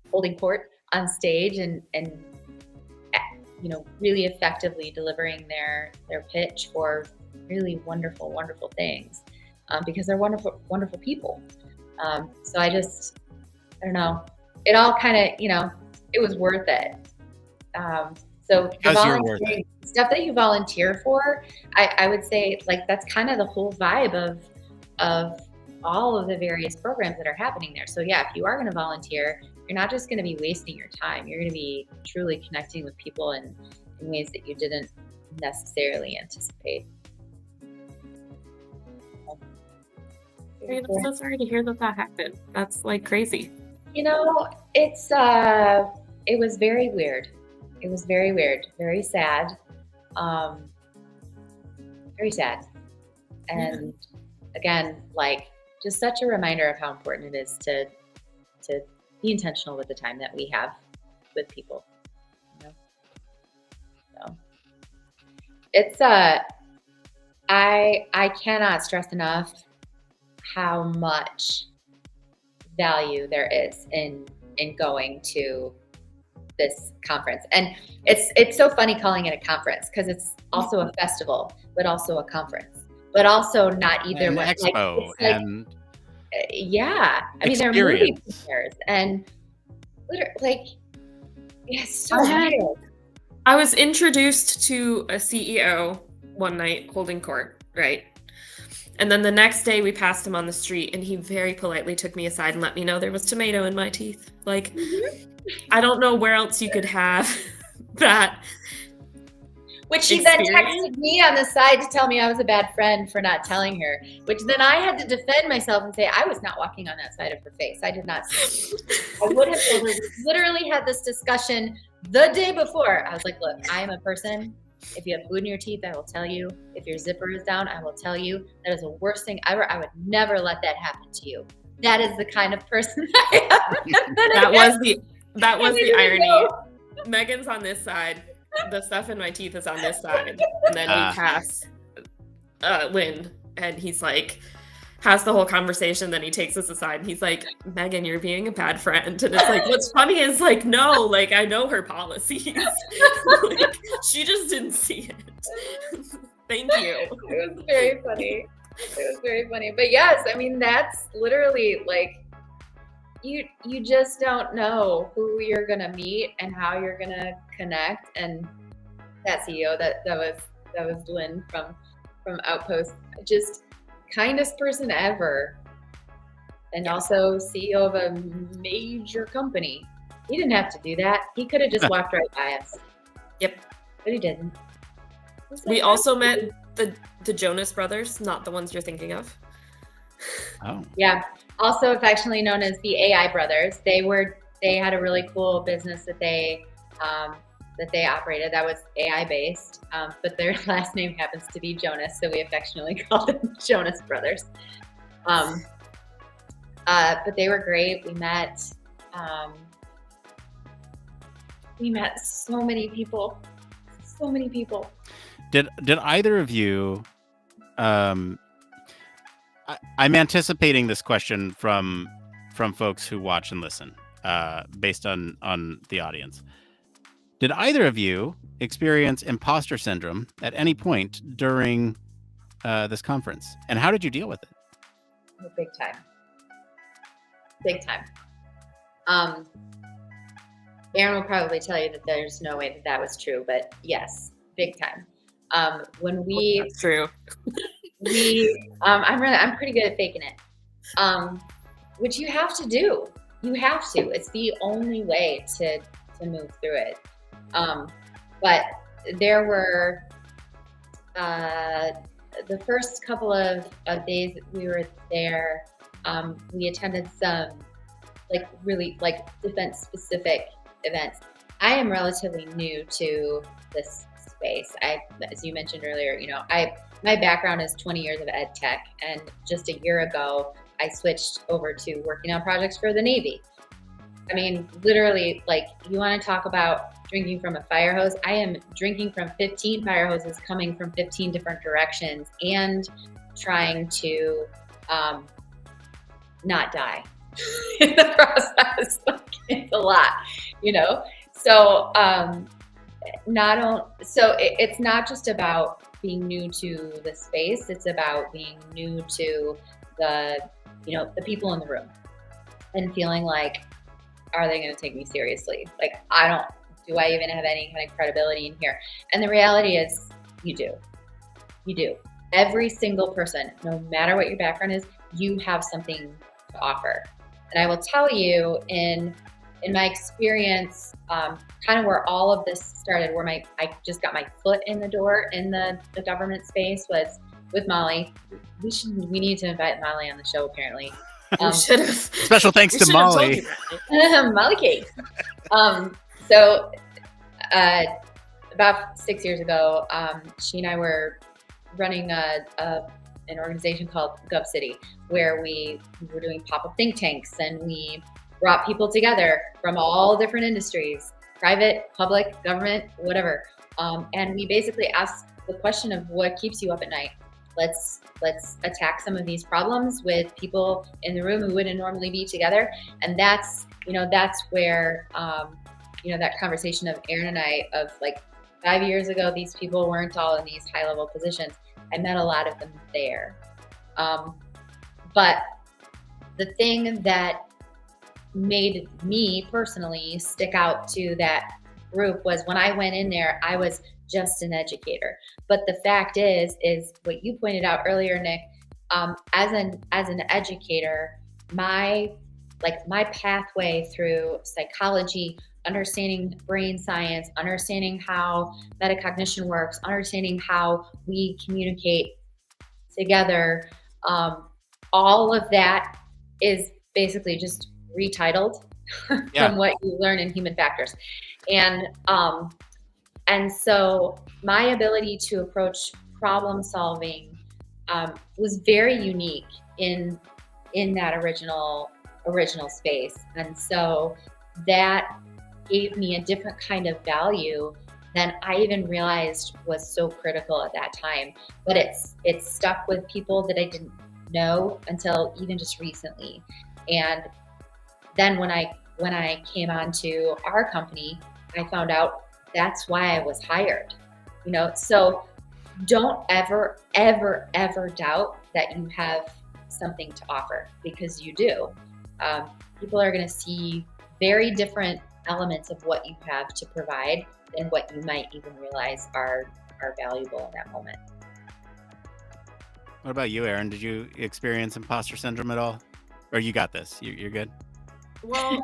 holding court on stage and you know, really effectively delivering their pitch for really wonderful, wonderful things because they're wonderful, wonderful people. So I don't know, it all kind of, you know, it was worth it. So the volunteering stuff that you volunteer for, I would say like that's kind of the whole vibe of all of the various programs that are happening there. So yeah, if you are going to volunteer, you're not just going to be wasting your time. You're going to be truly connecting with people in ways that you didn't necessarily anticipate. I'm so sorry to hear that happened. That's like crazy. You know, it was very weird. It was very weird, very sad, very sad. And again, like just such a reminder of how important it is to be intentional with the time that we have with people. You know? So. it's I cannot stress enough how much value there is in going to this conference. And it's so funny calling it a conference because it's also a festival, but also a conference, but also not either An one. expo and yeah. I mean, there are movie premieres and literally, it's so wild. I was introduced to a CEO one night holding court, right? And then the next day we passed him on the street and he very politely took me aside and let me know there was tomato in my teeth. Like, I don't know where else you could have that. Which she then texted me on the side to tell me I was a bad friend for not telling her, which then I had to defend myself and say, I was not walking on that side of her face. I did not see it. I would have told her. We literally had this discussion the day before. I was like, look, I am a person. If you have food in your teeth, I will tell you. If your zipper is down, I will tell you. That is the worst thing ever. I would never let that happen to you. That is the kind of person I am. That was the irony. Megan's on this side. The stuff in my teeth is on this side. And then we pass Lynn, and he's like, has the whole conversation. Then he takes us aside and he's like, Megan, you're being a bad friend. And it's like, what's funny is like, no, like I know her policies. Like, she just didn't see it. Thank you. It was very funny. It was very funny. But yes, I mean, that's literally like, you just don't know who you're gonna meet and how you're gonna connect. And that CEO that was Lynn from Outpost, just kindest person ever, and also CEO of a major company. He didn't have to do that. He could have just walked right by us. Yep, but he didn't. We also met the Jonas Brothers, not the ones you're thinking of. Oh. Yeah. Also affectionately known as the AI Brothers. They had a really cool business that they operated that was AI based, but their last name happens to be Jonas, so we affectionately called them Jonas Brothers. But they were great. We met so many people. So many people. Did either of you? I'm anticipating this question from folks who watch and listen, based on the audience. Did either of you experience imposter syndrome at any point during this conference, and how did you deal with it? Big time. Erin will probably tell you that there's no way that was true, but yes, big time. That's true. I'm pretty good at faking it, which you have to do. You have to. It's the only way to move through it. But there were the first couple of days that we were there, we attended some really defense specific events. I am relatively new to this space. As you mentioned earlier, my background is 20 years of ed tech, and just a year ago, I switched over to working on projects for the Navy. I mean, literally, you want to talk about drinking from a fire hose? I am drinking from 15 fire hoses coming from 15 different directions and trying to not die in the process. It's a lot, So, it's not just about being new to the space. It's about being new to the people in the room and feeling like, are they going to take me seriously? Do I even have any kind of credibility in here? And the reality is you do. Every single person, no matter what your background is, you have something to offer. And I will tell you in my experience, kind of where all of this started, where I just got my foot in the door in the government space, was with Molly. We need to invite Molly on the show, apparently. We should have. Special thanks to Molly. Molly Cake. So about 6 years ago, she and I were running an organization called Gov City, where we were doing pop-up think tanks, and we brought people together from all different industries, private, public, government, whatever. And we basically asked the question of what keeps you up at night. Let's attack some of these problems with people in the room who wouldn't normally be together. And that's where, that conversation of Erin and I of like 5 years ago, these people weren't all in these high level positions. I met a lot of them there. But the thing that made me personally stick out to that group was when I went in there, I was just an educator. But the fact is what you pointed out earlier, Nick, as an educator, my pathway through psychology, understanding brain science, understanding how metacognition works, understanding how we communicate together, all of that is basically just retitled from what you learn in human factors. And so my ability to approach problem solving was very unique in that original space. And so that gave me a different kind of value than I even realized was so critical at that time. But it's stuck with people that I didn't know until even just recently. And then when I came on to our company, I found out that's why I was hired. So don't ever, ever, ever doubt that you have something to offer, because you do. People are going to see very different elements of what you have to provide than what you might even realize are valuable in that moment. What about you, Erin? Did you experience imposter syndrome at all? Or you got this? You're good? Well,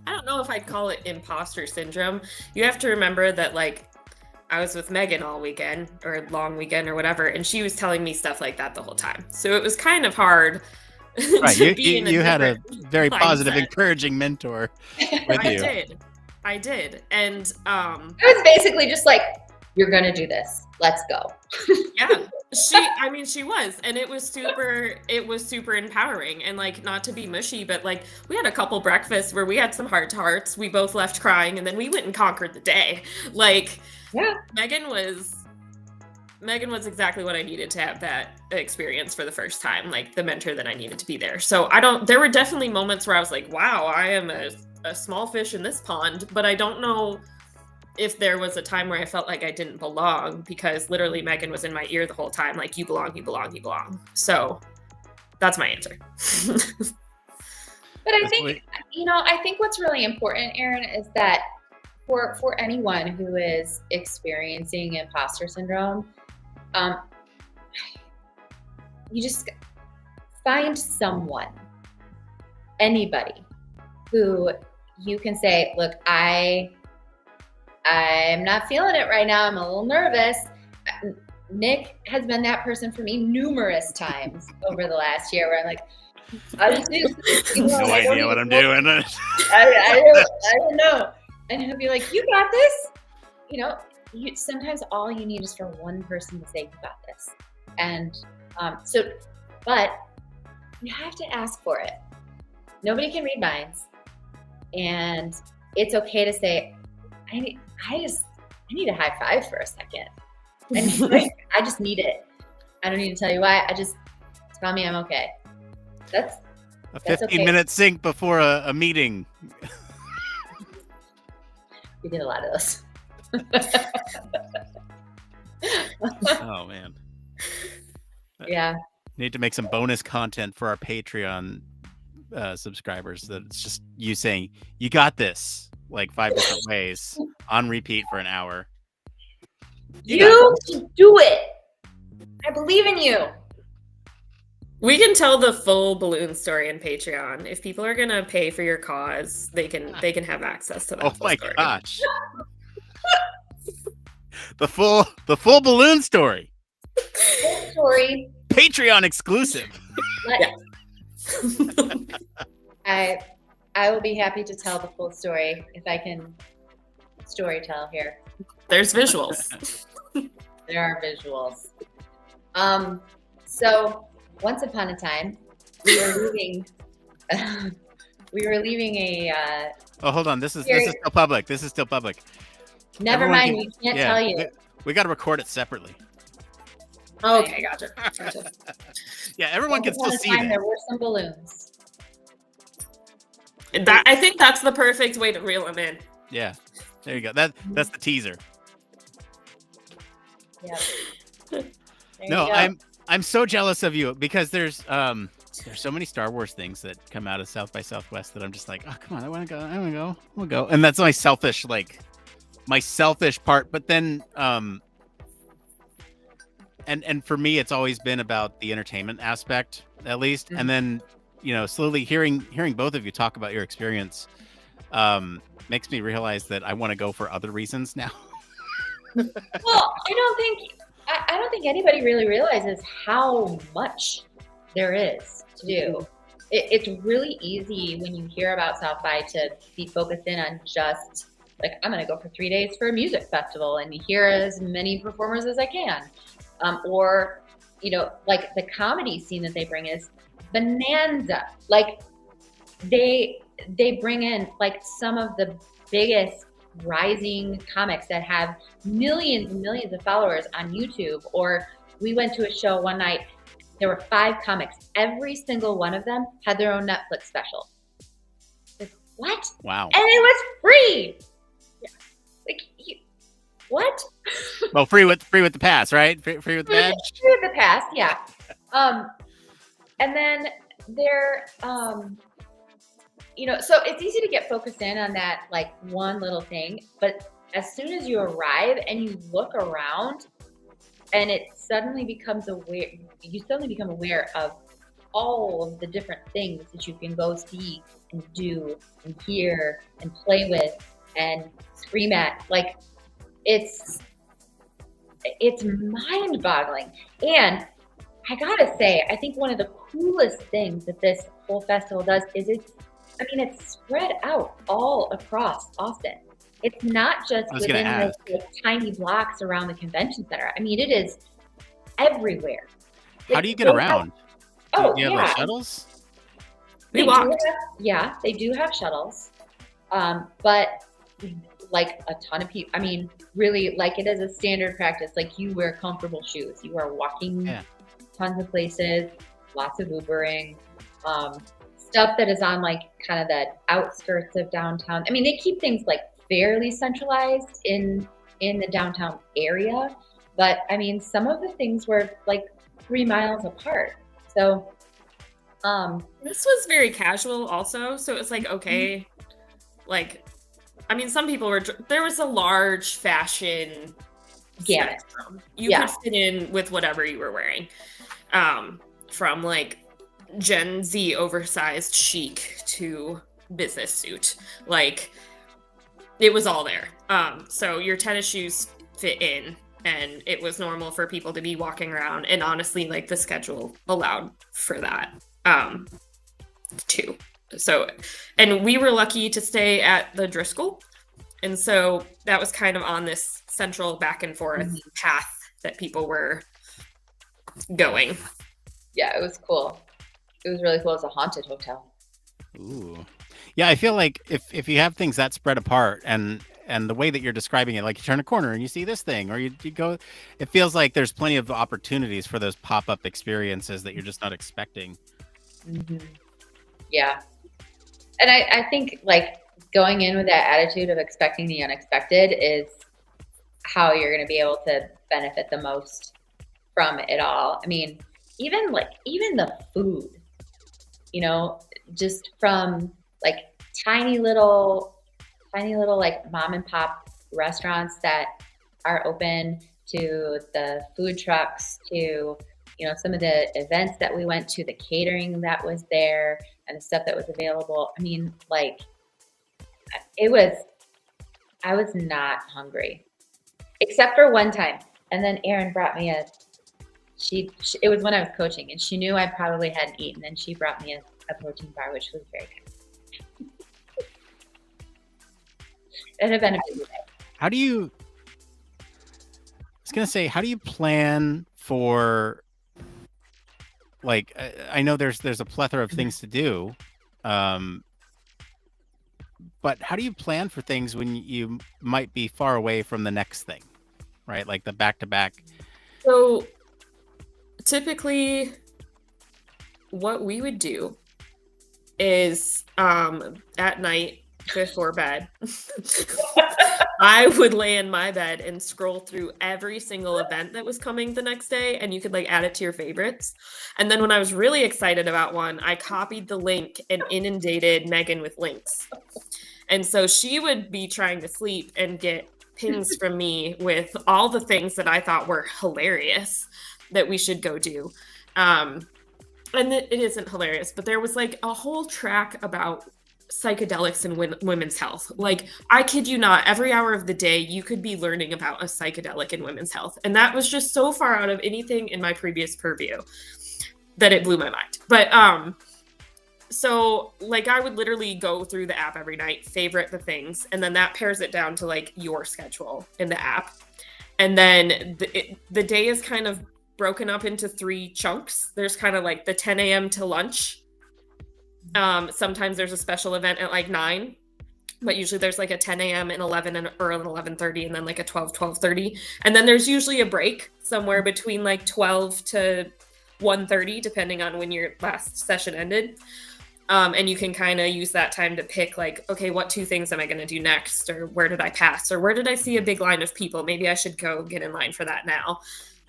I don't know if I'd call it imposter syndrome. You have to remember that, like, I was with Meghan all weekend or long weekend or whatever, and she was telling me stuff like that the whole time. So it was kind of hard. Right. You had a very positive, encouraging mentor with you. I did. And I was basically just like, you're going to do this. Let's go. Yeah. She was, and it was super empowering. And like, not to be mushy, but like, we had a couple breakfasts where we had some heart to hearts. We both left crying, and then we went and conquered the day. Like, yeah, Meghan was exactly what I needed to have that experience for the first time, like the mentor that I needed to be there. So there were definitely moments where I was like, wow, I am a small fish in this pond, but I don't know if there was a time where I felt like I didn't belong, because literally Meghan was in my ear the whole time, like, you belong, you belong, you belong. So that's my answer. But I think what's really important, Erin, is that for anyone who is experiencing imposter syndrome, you just find someone, anybody, who you can say, look, I'm not feeling it right now. I'm a little nervous. Nick has been that person for me numerous times over the last year where I'm like, I just no idea what I'm doing. I don't know. And he'll be like, you got this. Sometimes all you need is for one person to say, you got this. And but you have to ask for it. Nobody can read minds. And it's okay to say, I need a high five for a second. And I just need it. I don't need to tell you why. Tell me I'm okay. That's a 15-minute sync before a meeting. We did a lot of those. Oh man. Yeah. Need to make some bonus content for our Patreon subscribers. That it's just you saying, you got this, like 5 different ways on repeat for an hour. You can do it. I believe in you. We can tell the full balloon story in Patreon. If people are gonna pay for your cause, they can have access to that. Oh my gosh. The full balloon story. Full story. Patreon exclusive. Yeah. I will be happy to tell the full story if I can story tell here. There's visuals. There are visuals. So once upon a time, we were leaving a oh, hold on. This is still public. Never Everyone mind, can- we can't yeah, tell you. We got to record it separately. Okay, gotcha. Yeah, everyone can still Once see upon a time, that. there were some balloons. I think that's the perfect way to reel them in. Yeah, there you go. That's the teaser. Yeah. There No, you go. I'm so jealous of you because there's so many Star Wars things that come out of South by Southwest that I'm just like, oh come on, I want to go, we'll go, and that's my selfish part. But then and for me, it's always been about the entertainment aspect, at least, and then slowly hearing both of you talk about your experience makes me realize that I want to go for other reasons now. Well, I don't think anybody really realizes how much there is to do. It's really easy when you hear about South by to be focused in on just like, I'm going to go for 3 days for a music festival and hear as many performers as I can. Or, like the comedy scene that they bring is bonanza. Like they bring in like some of the biggest rising comics that have millions and millions of followers on YouTube. Or we went to a show one night, there were 5 comics. Every single one of them had their own Netflix special. Like, what? Wow. And it was free. Yeah. Like, what? Well, free with the pass, right? Free with the badge. Free with the pass, yeah. And then there, so it's easy to get focused in on that like one little thing, but as soon as you arrive and you look around, and you suddenly become aware of all of the different things that you can go see and do and hear and play with and scream at. Like it's mind-boggling. And I gotta say, I think one of the coolest things that this whole festival does is it's spread out all across Austin. It's not just within the tiny blocks around the convention center. I mean, it is everywhere. How do you get around? Do you have like shuttles? We walked. They do have shuttles. But like a ton of people, I mean, really, like it is a standard practice. Like you wear comfortable shoes. You are walking tons of places, lots of Ubering, stuff that is on like kind of the outskirts of downtown. I mean, they keep things like fairly centralized in the downtown area, but I mean, some of the things were like 3 miles apart. So this was very casual also. So it was like, okay, like, I mean, some people there was a large fashion spectrum. You could fit in with whatever you were wearing. From like Gen Z oversized chic to business suit. Like, it was all there. So your tennis shoes fit in, and it was normal for people to be walking around. And honestly, like the schedule allowed for that too. So, and we were lucky to stay at the Driscoll. And so that was kind of on this central back and forth path that people were going. Yeah, it was cool. It was really cool. It's a haunted hotel. Ooh. Yeah, I feel like if you have things that spread apart and the way that you're describing it, like you turn a corner and you see this thing, or you go, it feels like there's plenty of opportunities for those pop-up experiences that you're just not expecting. Mm-hmm. Yeah. And I think like going in with that attitude of expecting the unexpected is how you're going to be able to benefit the most from it all. I mean, even the food, just from like tiny little like mom and pop restaurants that are open, to the food trucks, to some of the events that we went to, the catering that was there and the stuff that was available. I mean, like I was not hungry except for one time. And then Erin brought me it was when I was coaching, and she knew I probably hadn't eaten, and she brought me a protein bar, which was very good. It had been a busy day. How do you plan for, like, I know there's a plethora of things to do, But how do you plan for things when you might be far away from the next thing, right? Like the back-to-back. So typically what we would do is at night before bed, I would lay in my bed and scroll through every single event that was coming the next day, and you could like add it to your favorites. And then when I was really excited about one, I copied the link and inundated Meghan with links. And so she would be trying to sleep and get pings from me with all the things that I thought were hilarious that we should go do. And it isn't hilarious, but there was like a whole track about psychedelics and women's health. Like, I kid you not, every hour of the day you could be learning about a psychedelic in women's health. And that was just so far out of anything in my previous purview that it blew my mind. But so like I would literally go through the app every night, favorite the things, and then that pairs it down to like your schedule in the app. And then the day is kind of broken up into 3 chunks. There's kind of like the 10 a.m. to lunch. Sometimes there's a special event at like 9, but usually there's like a 10 a.m. and 11 or an 11:30, and then like a 12:30. And then there's usually a break somewhere between like 12 to 1:30, depending on when your last session ended. And you can kind of use that time to pick like, okay, what 2 things am I going to do next? Or where did I pass? Or where did I see a big line of people? Maybe I should go get in line for that now.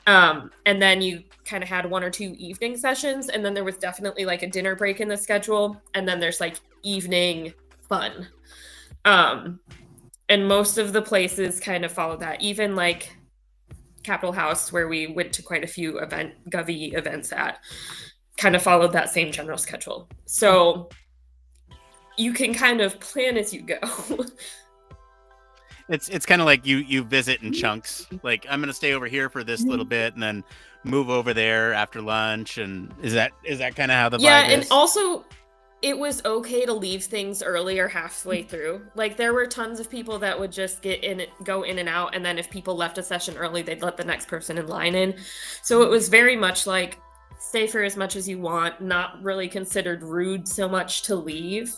And then you kind of had 1 or 2 evening sessions, and then there was definitely like a dinner break in the schedule, and then there's like evening fun. And most of the places kind of follow that, even like Capitol House, where we went to quite a few Govy events at, kind of followed that same general schedule. So you can kind of plan as you go. It's kind of like you visit in chunks. Like, I'm gonna stay over here for this little bit and then move over there after lunch. And is that kind of how the vibe is? Yeah, and also it was okay to leave things early or halfway through. Like, there were tons of people that would just go in and out, and then if people left a session early, they'd let the next person in line in. So it was very much like, stay for as much as you want, not really considered rude so much to leave.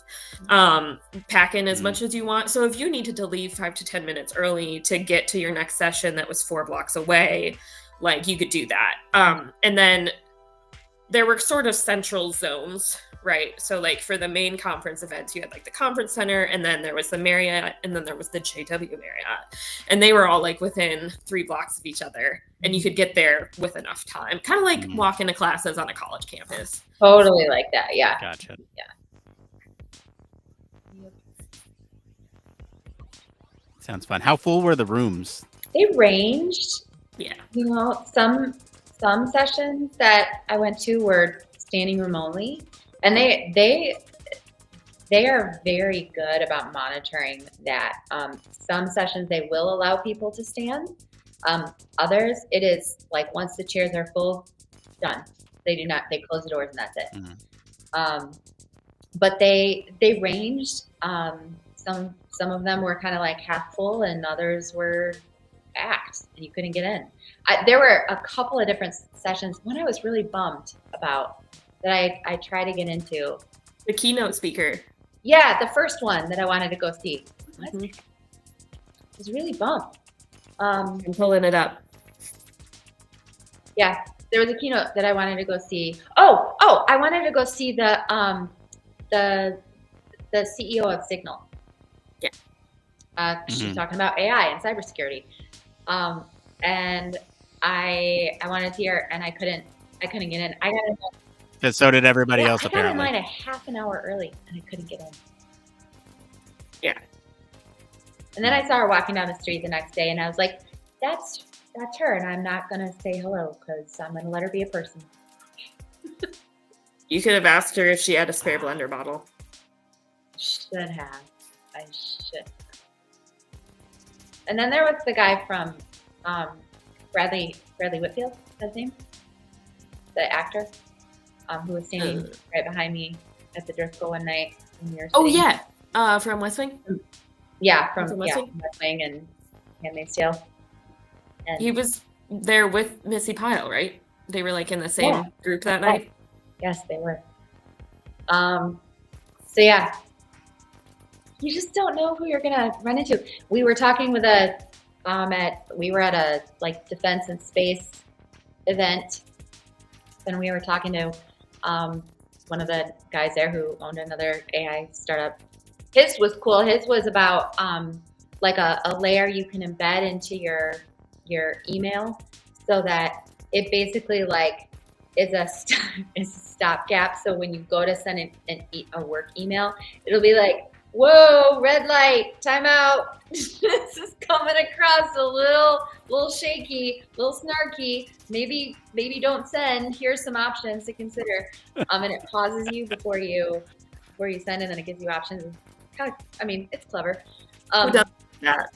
Pack in as much as you want. So if you needed to leave 5 to 10 minutes early to get to your next session that was 4 blocks away, like, you could do that. And then there were sort of central zones, right? So like for the main conference events, you had like the conference center, and then there was the Marriott, and then there was the JW Marriott, and they were all like within 3 blocks of each other, and you could get there with enough time, kind of like walking to classes on a college campus. Totally like that. Yeah. Gotcha. Yeah. Sounds fun. How full were the rooms? They ranged. Yeah. You know, some sessions that I went to were standing room only, and they are very good about monitoring that. Some sessions they will allow people to stand. Others, it is like, once the chairs are full, done. They do not. They close the doors and that's it. But they ranged. Some of them were kind of like half full, and others were packed, and you couldn't get in. There were a couple of different sessions. One I was really bummed about that I tried to get into. The keynote speaker. Yeah, the first one that I wanted to go see. I was really bummed. I'm pulling it up. Yeah, there was a keynote that I wanted to go see. Oh, I wanted to go see the CEO of Signal. Yeah. She's talking about AI and cybersecurity. And I wanted to see her, and I couldn't get in. I got in. Because so did everybody else, apparently. I got in line a half an hour early, and I couldn't get in. Yeah. And then I saw her walking down the street the next day, and I was like, that's her, and I'm not going to say hello because I'm going to let her be a person. You could have asked her if she had a spare blender bottle. Should have. I should. And then there was the guy from Bradley Whitfield, that's his name? The actor who was standing right behind me at the Driscoll one night. Oh, yeah. From West Wing? Yeah, from West Wing and Handmaid's Tale. And he was there with Missy Pyle, right? They were like in the same group that night? Yes, they were. So yeah. you just don't know who you're gonna run into. We were talking with we were at a like defense and space event, and we were talking to one of the guys there who owned another AI startup. His was cool. His was about like a layer you can embed into your email, so that it basically like is a stopgap. So when you go to send a work email, it'll be like, whoa, red light, timeout. This is coming across a little shaky, a little snarky. Maybe don't send. Here's some options to consider. And it pauses you before you send, and then it gives you options. It's clever. Who does that?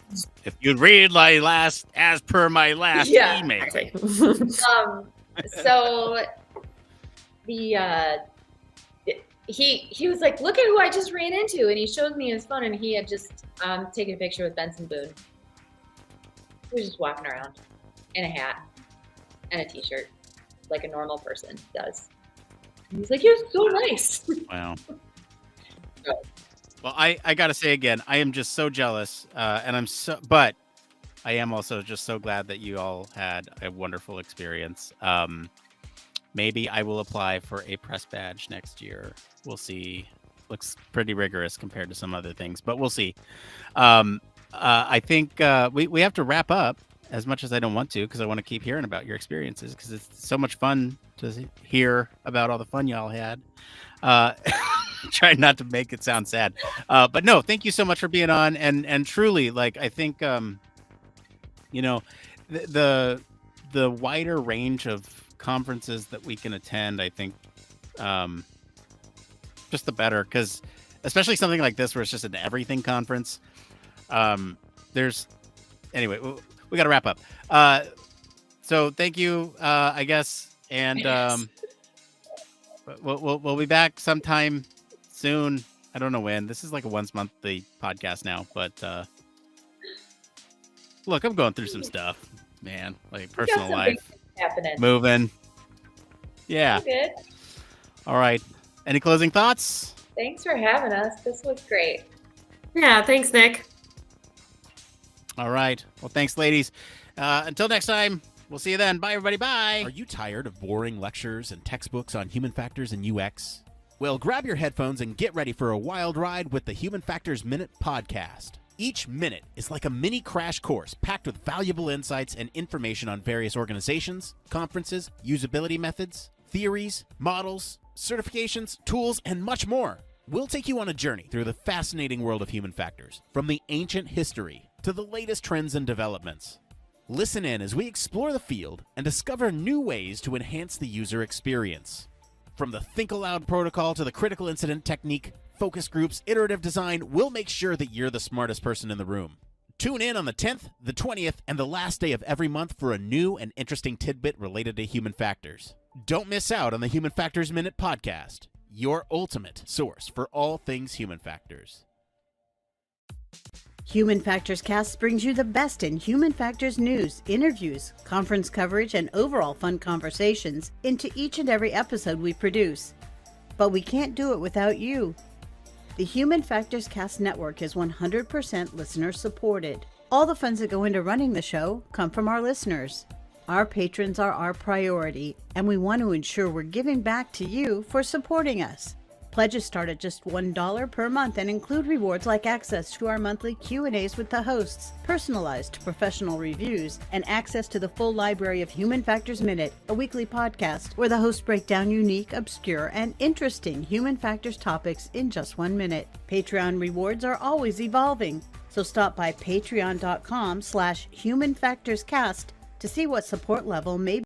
If you'd read as per my last email. Exactly. So the he was like, look at who I just ran into, and he showed me his phone, and he had just taken a picture with Benson Boone. He was just walking around in a hat and a t-shirt like a normal person does. And he's like, you're so nice. Wow. Well, I gotta say again, I am just so jealous, but I am also just so glad that you all had a wonderful experience. Maybe I will apply for a press badge next year. We'll see. Looks pretty rigorous compared to some other things, but we'll see. I think we have to wrap up, as much as I don't want to, because I want to keep hearing about your experiences, because it's so much fun to hear about all the fun y'all had. Try not to make it sound sad, but no, thank you so much for being on, and truly, like, I think the wider range of conferences that we can attend, I think just the better, because especially something like this where it's just an everything conference. Anyway, we got to wrap up. So thank you, I guess, and we'll be back sometime soon. I don't know when. This is like a once monthly podcast now, but look, I'm going through some stuff, man, like personal life, moving. Yeah. Good. All right. Any closing thoughts? Thanks for having us. This was great. Yeah, thanks, Nick. All right. Well, thanks, ladies. Until next time, we'll see you then. Bye, everybody. Bye. Are you tired of boring lectures and textbooks on human factors and UX? Well, grab your headphones and get ready for a wild ride with the Human Factors Minute podcast. Each minute is like a mini crash course packed with valuable insights and information on various organizations, conferences, usability methods, theories, models, certifications, tools, and much more. We'll take you on a journey through the fascinating world of human factors, from the ancient history to the latest trends and developments. Listen in as we explore the field and discover new ways to enhance the user experience. From the Think Aloud protocol to the critical incident technique, focus groups, iterative design, we'll make sure that you're the smartest person in the room. Tune in on the 10th, the 20th, and the last day of every month for a new and interesting tidbit related to human factors. Don't miss out on the Human Factors Minute podcast, your ultimate source for all things human factors. Human Factors Cast brings you the best in human factors news, interviews, conference coverage, and overall fun conversations into each and every episode we produce. But we can't do it without you. The Human Factors Cast network is 100% listener supported. All the funds that go into running the show come from our listeners. Our patrons are our priority, and we want to ensure we're giving back to you for supporting us. Pledges start at just $1 per month and include rewards like access to our monthly Q&As with the hosts, personalized professional reviews, and access to the full library of Human Factors Minute, a weekly podcast where the hosts break down unique, obscure, and interesting human factors topics in just 1 minute. Patreon rewards are always evolving, so stop by patreon.com/humanfactorscast to see what support level may